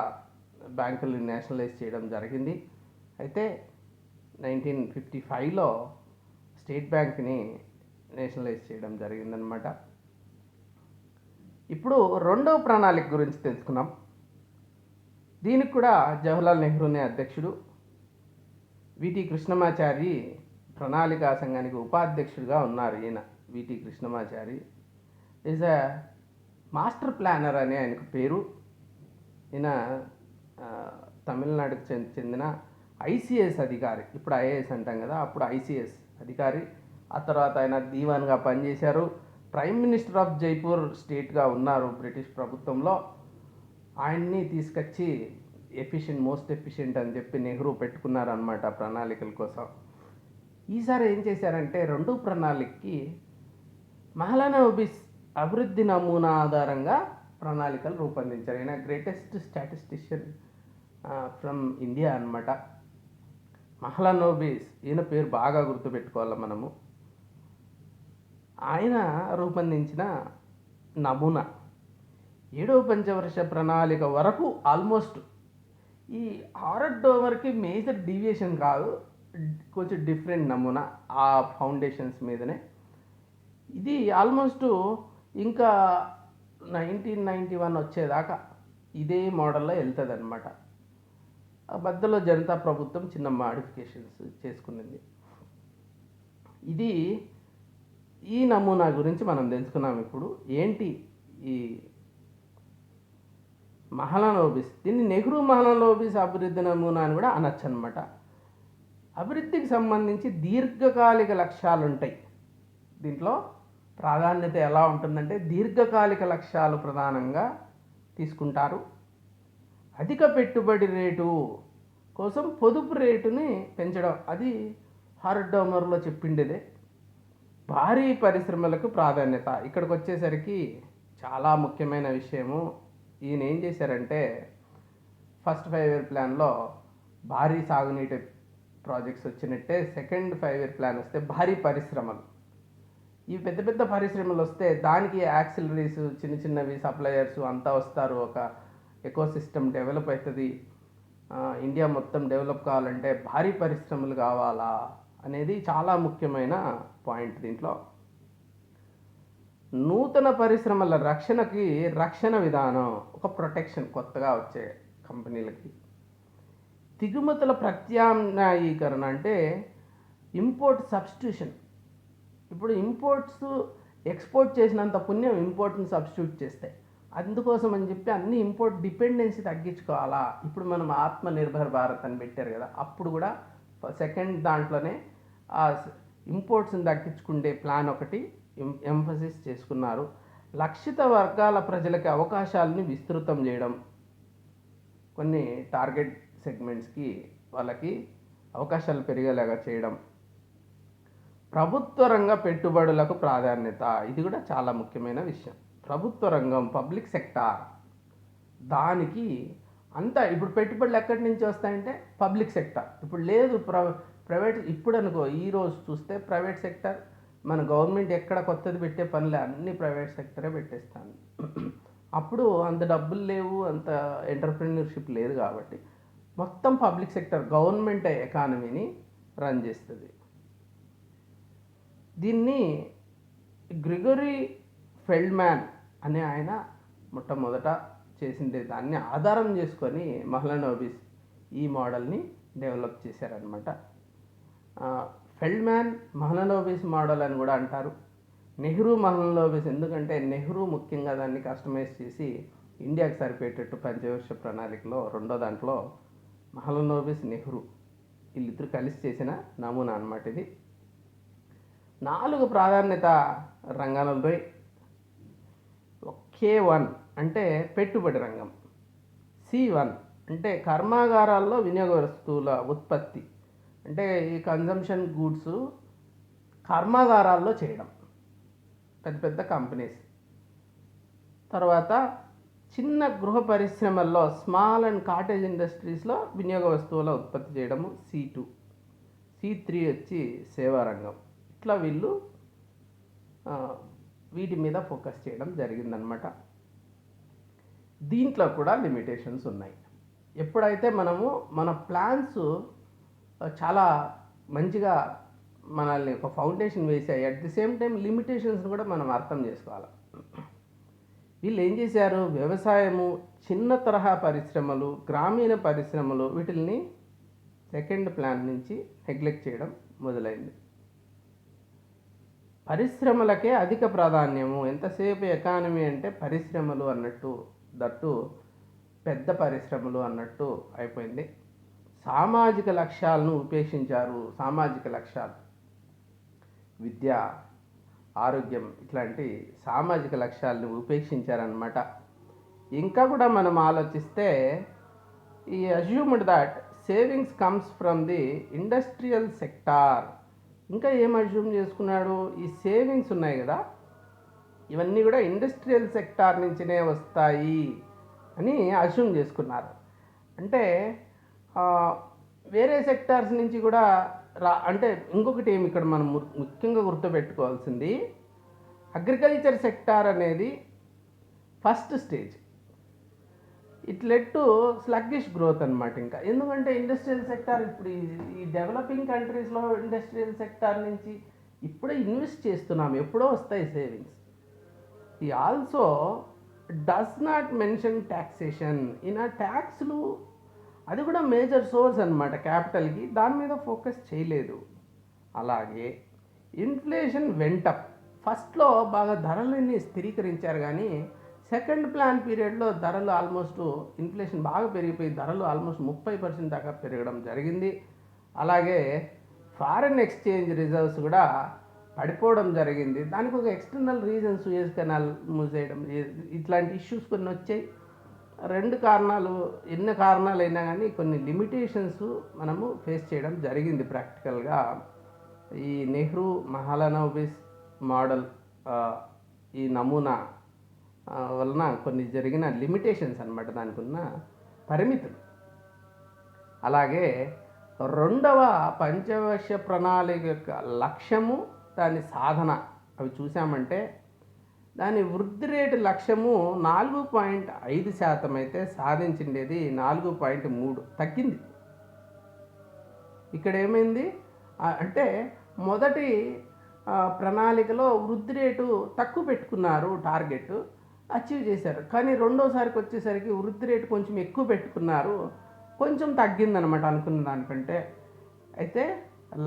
బ్యాంకులు నేషనలైజ్ చేయడం జరిగింది. అయితే 1955లో స్టేట్ బ్యాంక్ని నేషనలైజ్ చేయడం జరిగిందనమాట. ఇప్పుడు రెండవ ప్రణాళిక గురించి తెలుసుకున్నాం. దీనికి కూడా జవహర్లాల్ నెహ్రూనే అధ్యక్షుడు. విటి కృష్ణమాచారి ప్రణాళికా సంఘానికి ఉపాధ్యక్షుడిగా ఉన్నారు. ఈయన VT Krishnamachari is a master planner అని ఆయనకు పేరు. ఈయన తమిళనాడుకు చెందిన ఐసిఎస్ అధికారి, ఇప్పుడు ఐఏఎస్ అంటాం కదా, అప్పుడు ఐసిఎస్ అధికారి. ఆ తర్వాత ఆయన దీవాన్గా పనిచేశారు. ప్రైమ్ మినిస్టర్ ఆఫ్ జైపూర్ స్టేట్గా ఉన్నారు బ్రిటిష్ ప్రభుత్వంలో. ఆయన్ని తీసుకొచ్చి మోస్ట్ ఎఫిషియెంట్ అని చెప్పి నెహ్రూ పెట్టుకున్నారనమాట ప్రణాళికల కోసం. ఈసారి ఏం చేశారంటే రెండు ప్రణాళికకి మహలానోబిస్ అభివృద్ధి నమూనా ఆధారంగా ప్రణాళికలు రూపొందించారు. ఈయన గ్రేటెస్ట్ స్టాటిస్టిషియన్ ఫ్రమ్ ఇండియా అనమాట. మహలానోబిస్, ఈయన పేరు బాగా గుర్తుపెట్టుకోవాలి మనము. ఆయన రూపొందించిన నమూనా 7వ పంచవర్ష ప్రణాళిక వరకు ఆల్మోస్ట్ ఈ హారడ్ డోవర్కి మేజర్ డీవియేషన్ కాదు, కొంచెం డిఫరెంట్ నమూనా ఆ ఫౌండేషన్స్ మీదనే. ఇది ఆల్మోస్ట్ ఇంకా 1991 వచ్చేదాకా ఇదే మోడల్లో వెళ్తుంది అనమాట. ఆ మధ్యలో జనతా ప్రభుత్వం చిన్న మాడిఫికేషన్స్ చేసుకున్నది. ఇది ఈ నమూనా గురించి మనం తెలుసుకున్నాం. ఇప్పుడు ఏంటి ఈ మహలనోబిస్? దీన్ని నెహ్రూ మహలనోబిస్ అభివృద్ధి నమూనా అని కూడా అనొచ్చు అనమాట. అభివృద్ధికి సంబంధించి దీర్ఘకాలిక లక్ష్యాలు ఉంటాయి. దీంట్లో ప్రాధాన్యత ఎలా ఉంటుందంటే దీర్ఘకాలిక లక్ష్యాలు ప్రధానంగా తీసుకుంటారు. అధిక పెట్టుబడి రేటు కోసం పొదుపు రేటుని పెంచడం, అది హార్డోమర్లో చెప్పిండేదే. భారీ పరిశ్రమలకు ప్రాధాన్యత, ఇక్కడికి వచ్చేసరికి చాలా ముఖ్యమైన విషయము. ఈయన ఏం చేశారంటే ఫస్ట్ 5 ఇయర్ ప్లాన్లో భారీ సాగునీటి ప్రాజెక్ట్స్ వచ్చినట్టే సెకండ్ 5 ఇయర్ ప్లాన్ వస్తే భారీ పరిశ్రమలు, ఈ పెద్ద పెద్ద పరిశ్రమలు వస్తే దానికి యాక్సిలరీస్, చిన్న చిన్నవి సప్లయర్స్ అంతా వస్తారు. ఒక ఎకో సిస్టమ్ డెవలప్ అవుతుంది. ఇండియా మొత్తం డెవలప్ కావాలంటే భారీ పరిశ్రమలు కావాలా అనేది చాలా ముఖ్యమైన పాయింట్. దీంట్లో నూతన పరిశ్రమల రక్షణకి రక్షణ విధానం, ఒక ప్రొటెక్షన్ కొత్తగా వచ్చే కంపెనీలకి. దిగుమతుల ప్రత్యామ్నాయీకరణ అంటే ఇంపోర్ట్ సబ్స్టిట్యూషన్. ఇప్పుడు ఇంపోర్ట్స్ ఎక్స్పోర్ట్ చేసినంత పుణ్యం ఇంపోర్ట్ని సబ్స్టిట్యూట్ చేస్తాయి. అందుకోసం అని చెప్పి అన్ని ఇంపోర్ట్ డిపెండెన్సీ తగ్గించుకోవాలా. ఇప్పుడు మనం ఆత్మ నిర్భర్ భారత్ అని పెట్టారు కదా, అప్పుడు కూడా సెకండ్ దాంట్లోనే ఆ ఇంపోర్ట్స్ని తగ్గించుకునే ప్లాన్ ఒకటి ఎంఫసిస్ చేసుకున్నారు. లక్షిత వర్గాల ప్రజలకి అవకాశాలని విస్తృతం చేయడం, కొన్ని టార్గెట్ సెగ్మెంట్స్కి వాళ్ళకి అవకాశాలు పెరిగేలాగా చేయడం. ప్రభుత్వ రంగ పెట్టుబడులకు ప్రాధాన్యత, ఇది కూడా చాలా ముఖ్యమైన విషయం. ప్రభుత్వ రంగం, పబ్లిక్ సెక్టార్, దానికి అంతా ఇప్పుడు పెట్టుబడులు ఎక్కడి నుంచి వస్తాయంటే పబ్లిక్ సెక్టార్. ఇప్పుడు లేదు ప్రైవేట్. ఇప్పుడు అనుకో ఈరోజు చూస్తే ప్రైవేట్ సెక్టర్, మన గవర్నమెంట్ ఎక్కడ కొత్తది పెట్టే పనులే, అన్ని ప్రైవేట్ సెక్టరే పెట్టేస్తాను. అప్పుడు అంత డబ్బులు లేవు, అంత ఎంటర్ప్రెన్యూర్షిప్ లేదు కాబట్టి మొత్తం పబ్లిక్ సెక్టర్, గవర్నమెంట్ ఎకానమీని రన్ చేస్తుంది. దీన్ని గ్రిగరీ ఫెల్డ్మ్యాన్ అనే ఆయన మొట్టమొదట చేసిందే. దాన్ని ఆధారం చేసుకొని మహలనోబిస్ ఈ మోడల్ని డెవలప్ చేశారనమాట. ఫెల్డ్మ్యాన్ మహలనోబిస్ మోడల్ అని కూడా అంటారు. నెహ్రూ మహలనోబిస్ ఎందుకంటే నెహ్రూ ముఖ్యంగా దాన్ని కస్టమైజ్ చేసి ఇండియాకి సరిపోయేటట్టు పంచవర్ష ప్రణాళికలో రెండో దాంట్లో మహలనోబిస్, నెహ్రూ వీళ్ళిద్దరు కలిసి చేసిన నమూనా అనమాట ఇది. 4 ప్రాధాన్యత రంగాలపై K1 అంటే పెట్టుబడి రంగం, C1 అంటే కర్మాగారాల్లో వినియోగ వస్తువుల ఉత్పత్తి, అంటే ఈ కన్జంప్షన్ గూడ్స్ కర్మాగారాల్లో చేయడం, పెద్ద పెద్ద కంపెనీస్. తర్వాత చిన్న గృహ పరిశ్రమల్లో స్మాల్ అండ్ కాటేజ్ ఇండస్ట్రీస్లో వినియోగ వస్తువుల ఉత్పత్తి చేయడము C2. C3 వచ్చి సేవా రంగం. ఇట్లా వీళ్ళు వీటి మీద ఫోకస్ చేయడం జరిగిందనమాట. దీంట్లో కూడా లిమిటేషన్స్ ఉన్నాయి. ఎప్పుడైతే మనము మన ప్లాన్స్ చాలా మంచిగా మనల్ని ఒక ఫౌండేషన్ వేసాయి, అట్ ది సేమ్ టైం లిమిటేషన్స్ని కూడా మనం అర్థం చేసుకోవాలి. వీళ్ళు ఏం చేశారు, వ్యవసాయము, చిన్న తరహా పరిశ్రమలు, గ్రామీణ పరిశ్రమలు, వీటిని సెకండ్ ప్లాన్ నుంచి నెగ్లెక్ట్ చేయడం మొదలైంది. పరిశ్రమలకే అధిక ప్రాధాన్యము. ఎంతసేపు ఎకానమీ అంటే పరిశ్రమలు అన్నట్టు, దట్టు పెద్ద పరిశ్రమలు అన్నట్టు అయిపోయింది. సామాజిక లక్ష్యాలను ఉపేక్షించారు. సామాజిక లక్ష్యాలు, విద్య, ఆరోగ్యం, ఇట్లాంటి సామాజిక లక్ష్యాలను ఉపేక్షించారనమాట. ఇంకా కూడా మనం ఆలోచిస్తే ఈ assumed that savings comes from the industrial sector. ఇంకా ఏం అజ్యూమ్ చేసుకున్నాడు, ఈ సేవింగ్స్ ఉన్నాయి కదా ఇవన్నీ కూడా ఇండస్ట్రియల్ సెక్టార్ నుంచినే వస్తాయి అని అజ్యూమ్ చేసుకున్నారు. అంటే వేరే సెక్టార్స్ నుంచి కూడా అంటే ఇంకొకటి ఏమి ఇక్కడ మనం ముఖ్యంగా గుర్తుపెట్టుకోవాల్సింది, అగ్రికల్చర్ సెక్టార్ అనేది first stage. It led to sluggish growth అనమాట. ఇంకా ఎందుకంటే ఇండస్ట్రియల్ సెక్టార్ ఇప్పుడు ఈ డెవలపింగ్ కంట్రీస్లో ఇండస్ట్రియల్ సెక్టార్ నుంచి ఇప్పుడే ఇన్వెస్ట్ చేస్తున్నాం, ఎప్పుడో వస్తాయి సేవింగ్స్. ఈ also does not mention taxation. ఈయన ట్యాక్స్లు అది కూడా మేజర్ సోర్స్ అనమాట క్యాపిటల్కి, దాని మీద ఫోకస్ చేయలేదు. అలాగే ఇన్ఫ్లేషన్ వెంటప్. ఫస్ట్లో బాగా ధరలని స్థిరీకరించారు, కానీ సెకండ్ ప్లాన్ పీరియడ్లో ధరలు ఆల్మోస్ట్ ఇన్ఫ్లేషన్ బాగా పెరిగిపోయి ధరలు ఆల్మోస్ట్ 30% దాకా పెరగడం జరిగింది. అలాగే ఫారెన్ ఎక్స్చేంజ్ రిజర్వ్స్ కూడా పడిపోవడం జరిగింది. దానికి ఒక ఎక్స్టర్నల్ రీజన్ సూయజ్ కెనాల్ మూసేయడం, ఇట్లాంటి ఇష్యూస్ కొన్ని వచ్చాయి. రెండు కారణాలు, ఎన్ని కారణాలు అయినా కానీ కొన్ని లిమిటేషన్స్ మనము ఫేస్ చేయడం జరిగింది ప్రాక్టికల్గా. ఈ నెహ్రూ మహాలనోబిస్ మోడల్ ఈ నమూనా వలన కొన్ని జరిగిన లిమిటేషన్స్ అన్నమాట, దానికి ఉన్న పరిమితులు. అలాగే రెండవ పంచవర్ష ప్రణాళిక యొక్క లక్ష్యము, దాని సాధన అవి చూసామంటే దాని వృద్ధి రేటు లక్ష్యము 4.5% అయితే సాధించిండేది 4.3 తగ్గింది. ఇక్కడ ఏమైంది అంటే మొదటి ప్రణాళికలో వృద్ధి రేటు తక్కువ పెట్టుకున్నారు, టార్గెట్ అచీవ్ చేశారు. కానీ రెండోసారికి వచ్చేసరికి వృద్ధి రేటు కొంచెం ఎక్కువ పెట్టుకున్నారు, కొంచెం తగ్గిందనమాట అనుకున్న దానికంటే. అయితే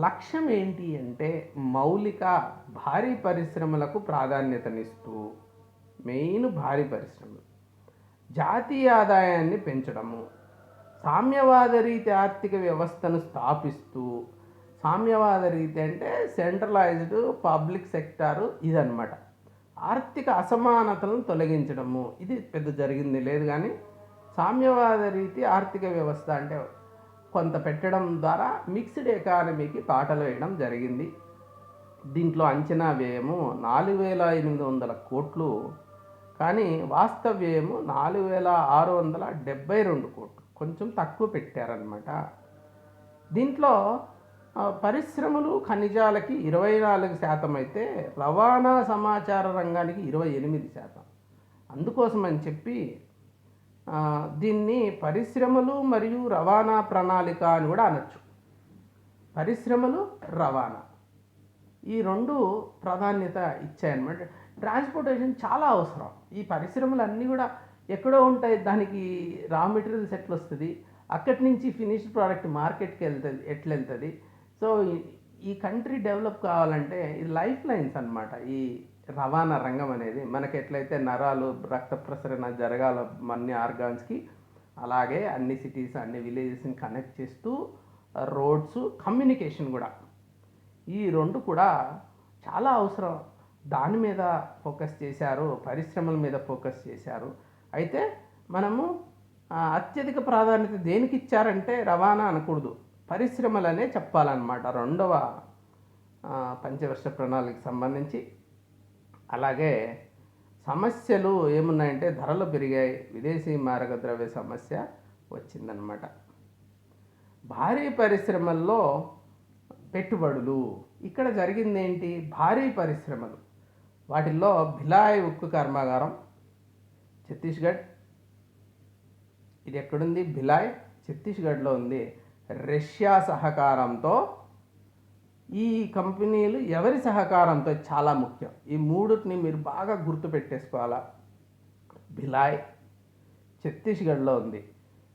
లక్ష్యం ఏంటి అంటే మౌలిక భారీ పరిశ్రమలకు ప్రాధాన్యతనిస్తూ, మెయిన్ భారీ పరిశ్రమలు, జాతీయ ఆదాయాన్ని పెంచడము, సామ్యవాద రీతి ఆర్థిక వ్యవస్థను స్థాపిస్తూ, సామ్యవాద రీతి అంటే సెంట్రలైజ్డ్ పబ్లిక్ సెక్టారు ఇదన్నమాట, ఆర్థిక అసమానతలను తొలగించడము. ఇది పెద్ద జరిగింది లేదు, కానీ సామ్యవాద రీతి ఆర్థిక వ్యవస్థ అంటే కొంత పెట్టడం ద్వారా మిక్స్డ్ ఎకానమీకి పాటలు వేయడం జరిగింది. దీంట్లో అంచనా వ్యయము 4,800 కోట్లు, కానీ వాస్తవ వ్యయము 4,672 కోట్లు, కొంచెం తక్కువ పెట్టారనమాట. దీంట్లో పరిశ్రమలు ఖనిజాలకి 24% అయితే రవాణా సమాచార రంగానికి 28%. అందుకోసం అని చెప్పి దీన్ని పరిశ్రమలు మరియు రవాణా ప్రణాళిక అని కూడా అనొచ్చు. పరిశ్రమలు, రవాణా ఈ రెండు ప్రాధాన్యత ఇచ్చాయన్నమాట. ట్రాన్స్పోర్టేషన్ చాలా అవసరం. ఈ పరిశ్రమలు అన్నీ కూడా ఎక్కడో ఉంటాయి, దానికి రా మెటీరియల్స్ ఎట్లా వస్తుంది, అక్కడి నుంచి ఫినిష్డ్ ప్రోడక్ట్ మార్కెట్కి ఎట్లా వెళ్తుంది. సో ఈ కంట్రీ డెవలప్ కావాలంటే ఇది లైఫ్ లైన్స్ అన్నమాట. ఈ రవాణా రంగం అనేది మనకి ఎట్లయితే నరాలు, రక్త ప్రసరణ జరగాల అన్ని ఆర్గాన్స్కి, అలాగే అన్ని సిటీస్, అన్ని విలేజెస్ని కనెక్ట్ చేస్తూ రోడ్స్, కమ్యూనికేషన్ కూడా, ఈ రెండు కూడా చాలా అవసరం. దాని మీద ఫోకస్ చేశారు, పరిశ్రమల మీద ఫోకస్ చేశారు. అయితే మనము అత్యధిక ప్రాధాన్యత దేనికి ఇచ్చారంటే రవాణా అనకూడదు, పరిశ్రమలనే చెప్పాలన్నమాట రెండవ పంచవర్ష ప్రణాళికకు సంబంధించి. అలాగే సమస్యలు ఏమున్నాయంటే ధరలు పెరిగాయి, విదేశీ మారక ద్రవ్య సమస్య వచ్చిందనమాట. భారీ పరిశ్రమల్లో పెట్టుబడులు, ఇక్కడ జరిగింది ఏంటి, భారీ పరిశ్రమలు వాటిల్లో భిలాయ్ ఉక్కు కర్మాగారం ఛత్తీస్గఢ్, ఇది ఎక్కడుంది, భిలాయ్ ఛత్తీస్గఢ్లో ఉంది. రష్యా సహకారంతో, ఈ కంపెనీలు ఎవరి సహకారంతో చాలా ముఖ్యం, ఈ మూడుని మీరు బాగా గుర్తుపెట్టేసుకోవాలా. భిలాయ్ ఛత్తీస్గఢ్లో ఉంది,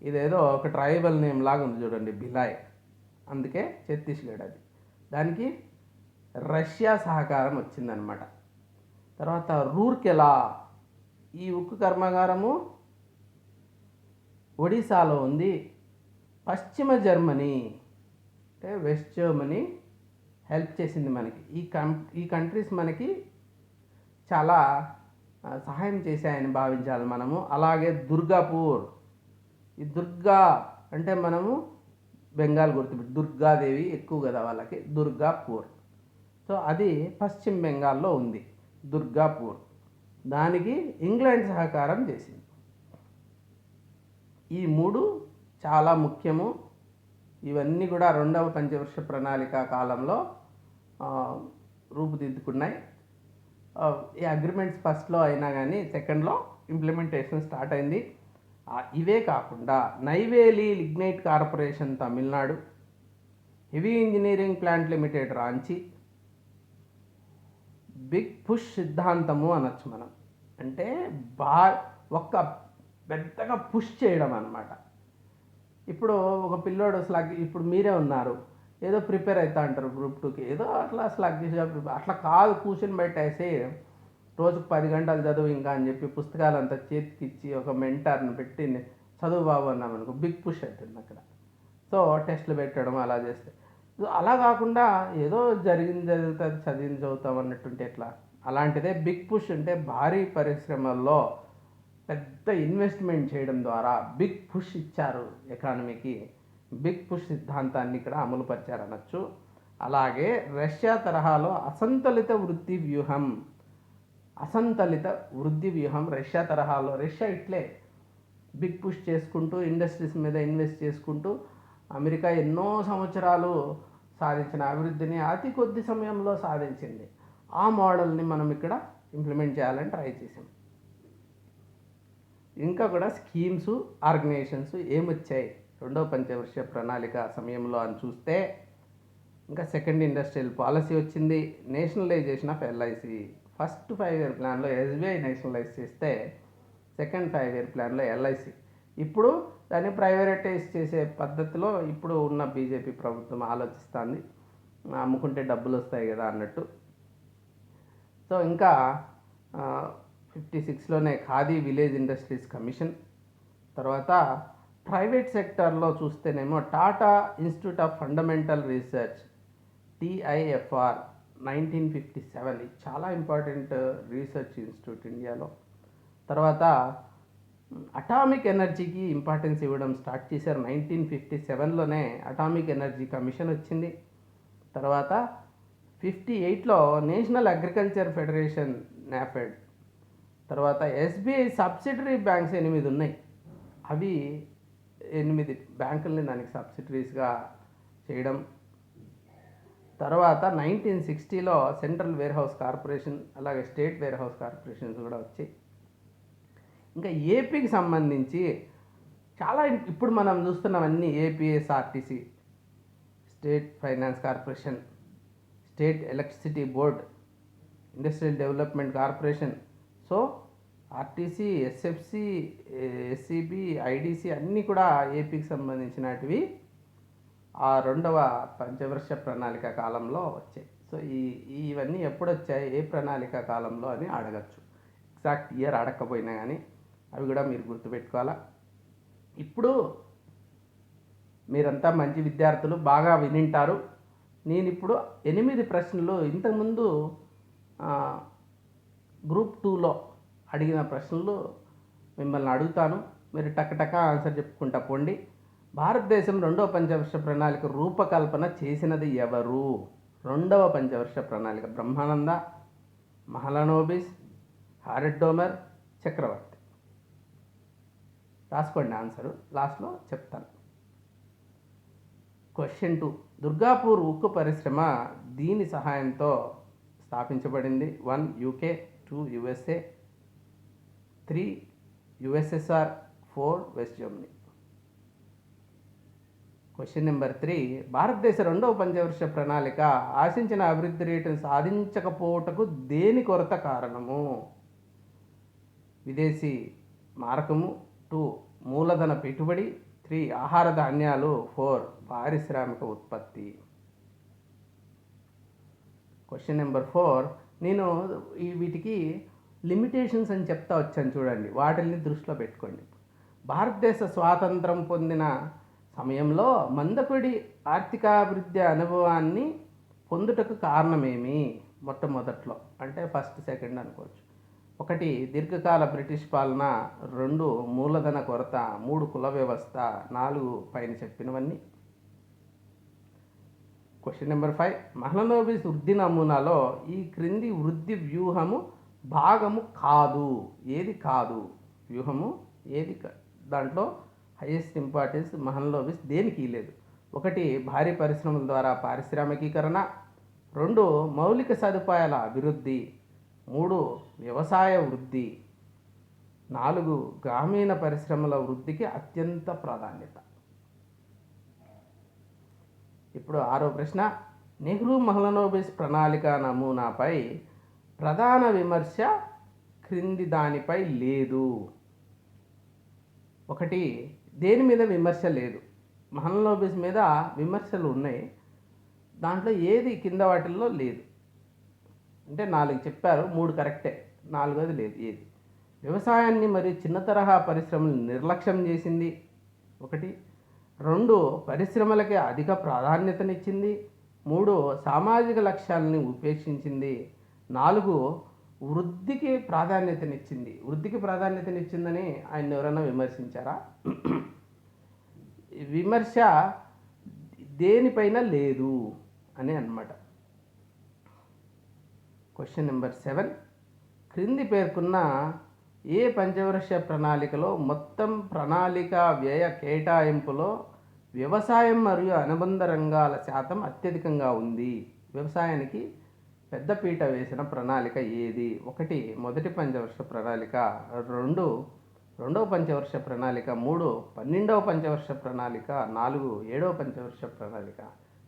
ఇదేదో ఒక ట్రైబల్ నేమ్ లాగా ఉంది చూడండి, భిలాయ్, అందుకే ఛత్తీస్గఢ్. అది దానికి రష్యా సహకారం వచ్చిందనమాట. తర్వాత రూర్కెలా, ఈ ఉక్కు కర్మాగారము ఒడిశాలో ఉంది. పశ్చిమ జర్మనీ అంటే వెస్ట్ జర్మనీ హెల్ప్ చేసింది మనకి. ఈ కంట్రీస్ మనకి చాలా సహాయం చేశాయని భావించాలి మనము. అలాగే దుర్గాపూర్, ఈ దుర్గా అంటే మనము బెంగాల్ గుర్తుపెట్టి, దుర్గాదేవి ఎక్కువ కదా వాళ్ళకి, దుర్గాపూర్. సో అది పశ్చిమ బెంగాల్లో ఉంది దుర్గాపూర్, దానికి ఇంగ్లాండ్ సహకారం చేసింది. ఈ మూడు చాలా ముఖ్యము. ఇవన్నీ కూడా రెండవ పంచవర్ష ప్రణాళిక కాలంలో రూపుదిద్దుకున్నాయి. ఈ అగ్రిమెంట్స్ ఫస్ట్లో అయినా కానీ సెకండ్లో ఇంప్లిమెంటేషన్ స్టార్ట్ అయింది. ఇవే కాకుండా Neyveli lignite corporation Tamil Nadu, heavy engineering plant limited Ranchi, big push సిద్ధాంతము అనొచ్చు మనం. అంటే ఒక్క పెద్దగా పుష్ చేయడం అన్నమాట. ఇప్పుడు ఒక పిల్లోడు ఇప్పుడు మీరే ఉన్నారు, ఏదో ప్రిపేర్ అవుతా అంటారు గ్రూప్ 2కి, ఏదో అట్లా స్లగ్గిష్గా అట్లా కాదు, కూర్చొని పెట్టేసి రోజుకు 10 గంటలు చదువు ఇంకా అని చెప్పి పుస్తకాలంతా చేతికిచ్చి ఒక మెంటర్ని పెట్టి చదువు బాబు అన్నామనుకో, బిగ్ పుష్ అవుతుంది అక్కడ. సో టెస్టులు పెట్టడం అలా చేస్తే, అలా కాకుండా ఏదో జరిగింది జరుగుతుంది, చదివింది చదువుతాం అన్నట్టుంటే ఎట్లా? అలాంటిదే బిగ్ పుష్ అంటే భారీ పరిశ్రమల్లో పెద్ద ఇన్వెస్ట్మెంట్ చేయడం ద్వారా బిగ్ పుష్ ఇచ్చారు ఎకానమీకి. బిగ్ పుష్ సిద్ధాంతాన్ని ఇక్కడ అమలుపరిచారు అనొచ్చు. అలాగే రష్యా తరహాలో అసంతులిత వృద్ధి వ్యూహం రష్యా తరహాలో, రష్యా ఇట్లే బిగ్ పుష్ చేసుకుంటూ ఇండస్ట్రీస్ మీద ఇన్వెస్ట్ చేసుకుంటూ అమెరికా ఎన్నో సంవత్సరాలు సాధించిన అభివృద్ధిని అతి కొద్ది సమయంలో సాధించింది. ఆ మోడల్ని మనం ఇక్కడ ఇంప్లిమెంట్ చేయాలని ట్రై చేసాం. ఇంకా కూడా స్కీమ్స్, ఆర్గనైజేషన్స్ ఏమొచ్చాయి రెండవ పంచవర్ష ప్రణాళిక సమయంలో అని చూస్తే, ఇంకా సెకండ్ ఇండస్ట్రియల్ పాలసీ వచ్చింది, nationalisation of LIC. First 5 year ప్లాన్లో ఎస్బీఐ నేషనలైజ్ చేస్తే సెకండ్ 5 ఇయర్ ప్లాన్లో ఎల్ఐసి. ఇప్పుడు దాన్ని ప్రైవేటైజ్ చేసే పద్ధతిలో ఇప్పుడు ఉన్న బీజేపీ ప్రభుత్వం ఆలోచిస్తుంది, అమ్ముకుంటే డబ్బులు వస్తాయి కదా అన్నట్టు. సో ఇంకా 56లోనే ఖాదీ విలేజ్ ఇండస్ట్రీస్ కమిషన్. తర్వాత ప్రైవేట్ సెక్టార్లో చూస్తేనేమో Tata institute of fundamental research, TIFR 1957. ఇది చాలా ఇంపార్టెంట్ రీసెర్చ్ ఇన్స్టిట్యూట్ ఇండియాలో. తర్వాత అటామిక్ ఎనర్జీకి ఇంపార్టెన్స్ ఇవ్వడం స్టార్ట్ చేశారు. 1957లోనే అటామిక్ ఎనర్జీ కమిషన్ వచ్చింది. తర్వాత 58లో నేషనల్ అగ్రికల్చర్ ఫెడరేషన్, NAFED. తర్వాత SBI సబ్సిడరీ బ్యాంక్స్ 8 ఉన్నాయి. అవి 8 బ్యాంకుల్ని దానికి సబ్సిడరీస్గా చేయడం. తర్వాత 1960లో సెంట్రల్ వేర్ హౌస్ కార్పొరేషన్, అలాగే స్టేట్ వేర్ హౌస్ కార్పొరేషన్స్ కూడా వచ్చాయి. ఇంకా ఏపీకి సంబంధించి చాలా ఇప్పుడు మనం చూస్తున్నవన్నీ APSRTC, state finance corporation, state electricity board, industrial development corporation. So RTC, SFC, SCB, IDC అన్నీ కూడా ఏపీకి సంబంధించినటివి ఆ రెండవ పంచవర్ష ప్రణాళిక కాలంలో వచ్చాయి. సో ఇవన్నీ ఎప్పుడు వచ్చాయి, ఏ ప్రణాళిక కాలంలో అని అడగచ్చు. ఎగ్జాక్ట్ ఇయర్ అడగకపోయినా కానీ అవి కూడా మీరు గుర్తుపెట్టుకోవాలా. ఇప్పుడు మీరంతా మంచి విద్యార్థులు, బాగా వినింటారు. నేను ఇప్పుడు 8 ప్రశ్నలు ఇంతకుముందు గ్రూప్ 2లో అడిగిన ప్రశ్నలు మిమ్మల్ని అడుగుతాను. మీరు టక్ ఆన్సర్ చెప్పుకుంటా పోండి. భారతదేశం రెండవ పంచవర్ష ప్రణాళిక రూపకల్పన చేసినది ఎవరు? రెండవ పంచవర్ష ప్రణాళిక బ్రహ్మానంద, మహలనోబిస్, హారెడ్ డోమర్, చక్రవర్తి. రాసుకోండి ఆన్సరు, లాస్ట్లో చెప్తాను. క్వశ్చన్ 2. దుర్గాపూర్ ఉక్కు పరిశ్రమ దీని సహాయంతో స్థాపించబడింది? 1 UK, 2 USA, 3 USSR, 4 west Germany. Question number 3. భారతదేశ రెండవ పంచవర్ష ప్రణాళిక ఆశించిన అభివృద్ధి రేటును సాధించకపోవటకు దేని కొరత కారణము? విదేశీ మారకము, 2 మూలధన పెట్టుబడి, 3 ఆహార ధాన్యాలు, 4 పారిశ్రామిక ఉత్పత్తి. Question number 4. నేను వీటికి లిమిటేషన్స్ అని చెప్తా వచ్చాను చూడండి, వాటిని దృష్టిలో పెట్టుకోండి. భారతదేశ స్వాతంత్రం పొందిన సమయంలో మందకొడి ఆర్థికాభివృద్ధి అనుభవాన్ని పొందుటకు కారణమేమి? మొట్టమొదట్లో అంటే ఫస్ట్, సెకండ్ అనుకోవచ్చు. 1 దీర్ఘకాల బ్రిటిష్ పాలన, 2 మూలధన కొరత, 3 కుల వ్యవస్థ, 4 పైన చెప్పినవన్నీ. Question number 5. మహలనోబిస్ వృద్ధి నమూనాలో ఈ క్రింది వృద్ధి వ్యూహము భాగము కాదు. ఏది కాదు? వ్యూహము ఏది దాంట్లో హైయెస్ట్ ఇంపార్టెన్స్ మహలనోబిస్ దేనికి లేదు? 1 భారీ పరిశ్రమల ద్వారా పారిశ్రామికీకరణ, 2 మౌలిక సదుపాయాల అభివృద్ధి, 3 వ్యవసాయ వృద్ధి, 4 గ్రామీణ పరిశ్రమల వృద్ధికి అత్యంత ప్రాధాన్యత. ఇప్పుడు 6వ ప్రశ్న, నెహ్రూ మహలనోబిస్ ప్రణాళిక నమూనాపై ప్రధాన విమర్శ క్రింది దానిపై లేదు. 1, దేని మీద విమర్శ లేదు? మహలనోబిస్ మీద విమర్శలు ఉన్నాయి, దాంట్లో ఏది కింద వాటిల్లో లేదు. అంటే 4 చెప్పారు, 3 కరెక్టే, 4వది లేదు. ఏది? వ్యవసాయాన్ని మరియు చిన్న తరహా పరిశ్రమలను నిర్లక్ష్యం చేసింది 1. 2, పరిశ్రమలకే అధిక ప్రాధాన్యతనిచ్చింది. 3, సామాజిక లక్ష్యాలని ఉపేక్షించింది. 4, వృద్ధికి ప్రాధాన్యతనిచ్చింది. వృద్ధికి ప్రాధాన్యతనిచ్చిందని ఆయన ఎవరైనా విమర్శించారా? విమర్శ దేనిపైన లేదు అని అన్నమాట. క్వశ్చన్ నెంబర్ 7, క్రింది పేర్కొన్న ఏ పంచవర్ష ప్రణాళికలో మొత్తం ప్రణాళిక వ్యయ కేటాయింపులో వ్యవసాయం మరియు అనుబంధ రంగాల శాతం అత్యధికంగా ఉంది? వ్యవసాయానికి పెద్దపీట వేసిన ప్రణాళిక ఏది? 1, మొదటి పంచవర్ష ప్రణాళిక. 2, రెండవ పంచవర్ష ప్రణాళిక. 3, 12వ పంచవర్ష ప్రణాళిక. 4, 7వ పంచవర్ష ప్రణాళిక.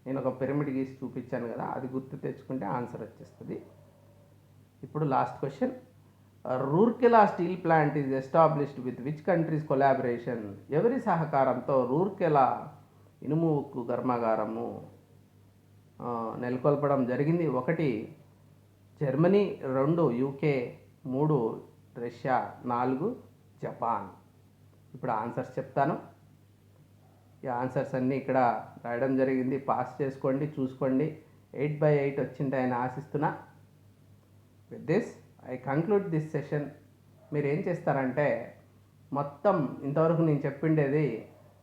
నేను ఒక పిరమిడ్ గీసి చూపించాను కదా, అది గుర్తు తెచ్చుకుంటే ఆన్సర్ వచ్చేస్తుంది. ఇప్పుడు last question, Rourkela steel plant is established with which countries collaboration? ఎవరి సహకారంతో రూర్కెలా ఇనుము ఉక్కు కర్మాగారము నెలకొల్పడం జరిగింది? 1, జర్మనీ. 2, యూకే. 3, రష్యా. 4, జపాన్. ఇప్పుడు ఆన్సర్స్ చెప్తాను. ఈ ఆన్సర్స్ అన్నీ ఇక్కడ రాయడం జరిగింది, పాస్ చేసుకోండి, చూసుకోండి. 8/8 వచ్చింటాయని ఆశిస్తున్నా. With this I conclude this session. మీరు ఏం చేస్తారంటే, మొత్తం ఇంతవరకు నేను చెప్పిండేది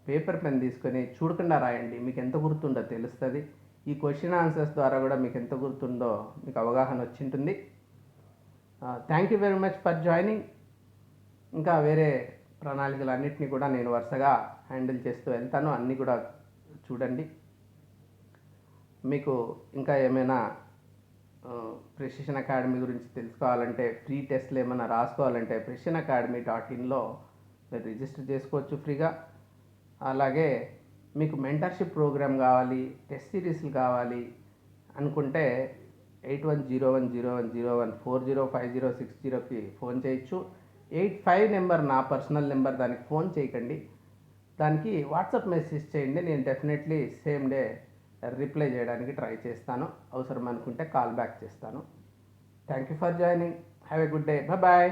పేపర్ పెన్ తీసుకొని చూడకుండా రాయండి, మీకు ఎంత గుర్తుందో తెలుస్తుంది. ఈ క్వశ్చన్ ఆన్సర్స్ ద్వారా కూడా మీకు ఎంత గుర్తుందో మీకు అవగాహన వచ్చింటుంది. Thank you very much for joining. ఇంకా వేరే ప్రణాళికలు అన్నింటినీ కూడా నేను వరుసగా హ్యాండిల్ చేస్తూ వెళ్తాను, అన్నీ కూడా చూడండి. మీకు ఇంకా ఏమైనా ప్రెసిషన్ అకాడమీ గురించి తెలుసుకోవాలంటే, ఫ్రీ టెస్ట్లు ఏమైనా రాసుకోవాలంటే precisionacademy.inలో మీరు రిజిస్టర్ చేసుకోవచ్చు ఫ్రీగా. అలాగే మీకు మెంటర్షిప్ ప్రోగ్రామ్ కావాలి, టెస్ట్ సిరీస్లు కావాలి అనుకుంటే 81010101405060కి ఫోన్ చేయొచ్చు. 85 నెంబర్ నా పర్సనల్ నెంబర్, దానికి ఫోన్ చేయకండి, దానికి వాట్సాప్ మెసేజ్ చేయండి. నేను డెఫినెట్లీ సేమ్ డే రిప్లై చేయడానికి ట్రై చేస్తాను. అవసరం అనుకుంటే కాల్ బ్యాక్ చేస్తాను. Thank you for joining. Have a good day. Bye.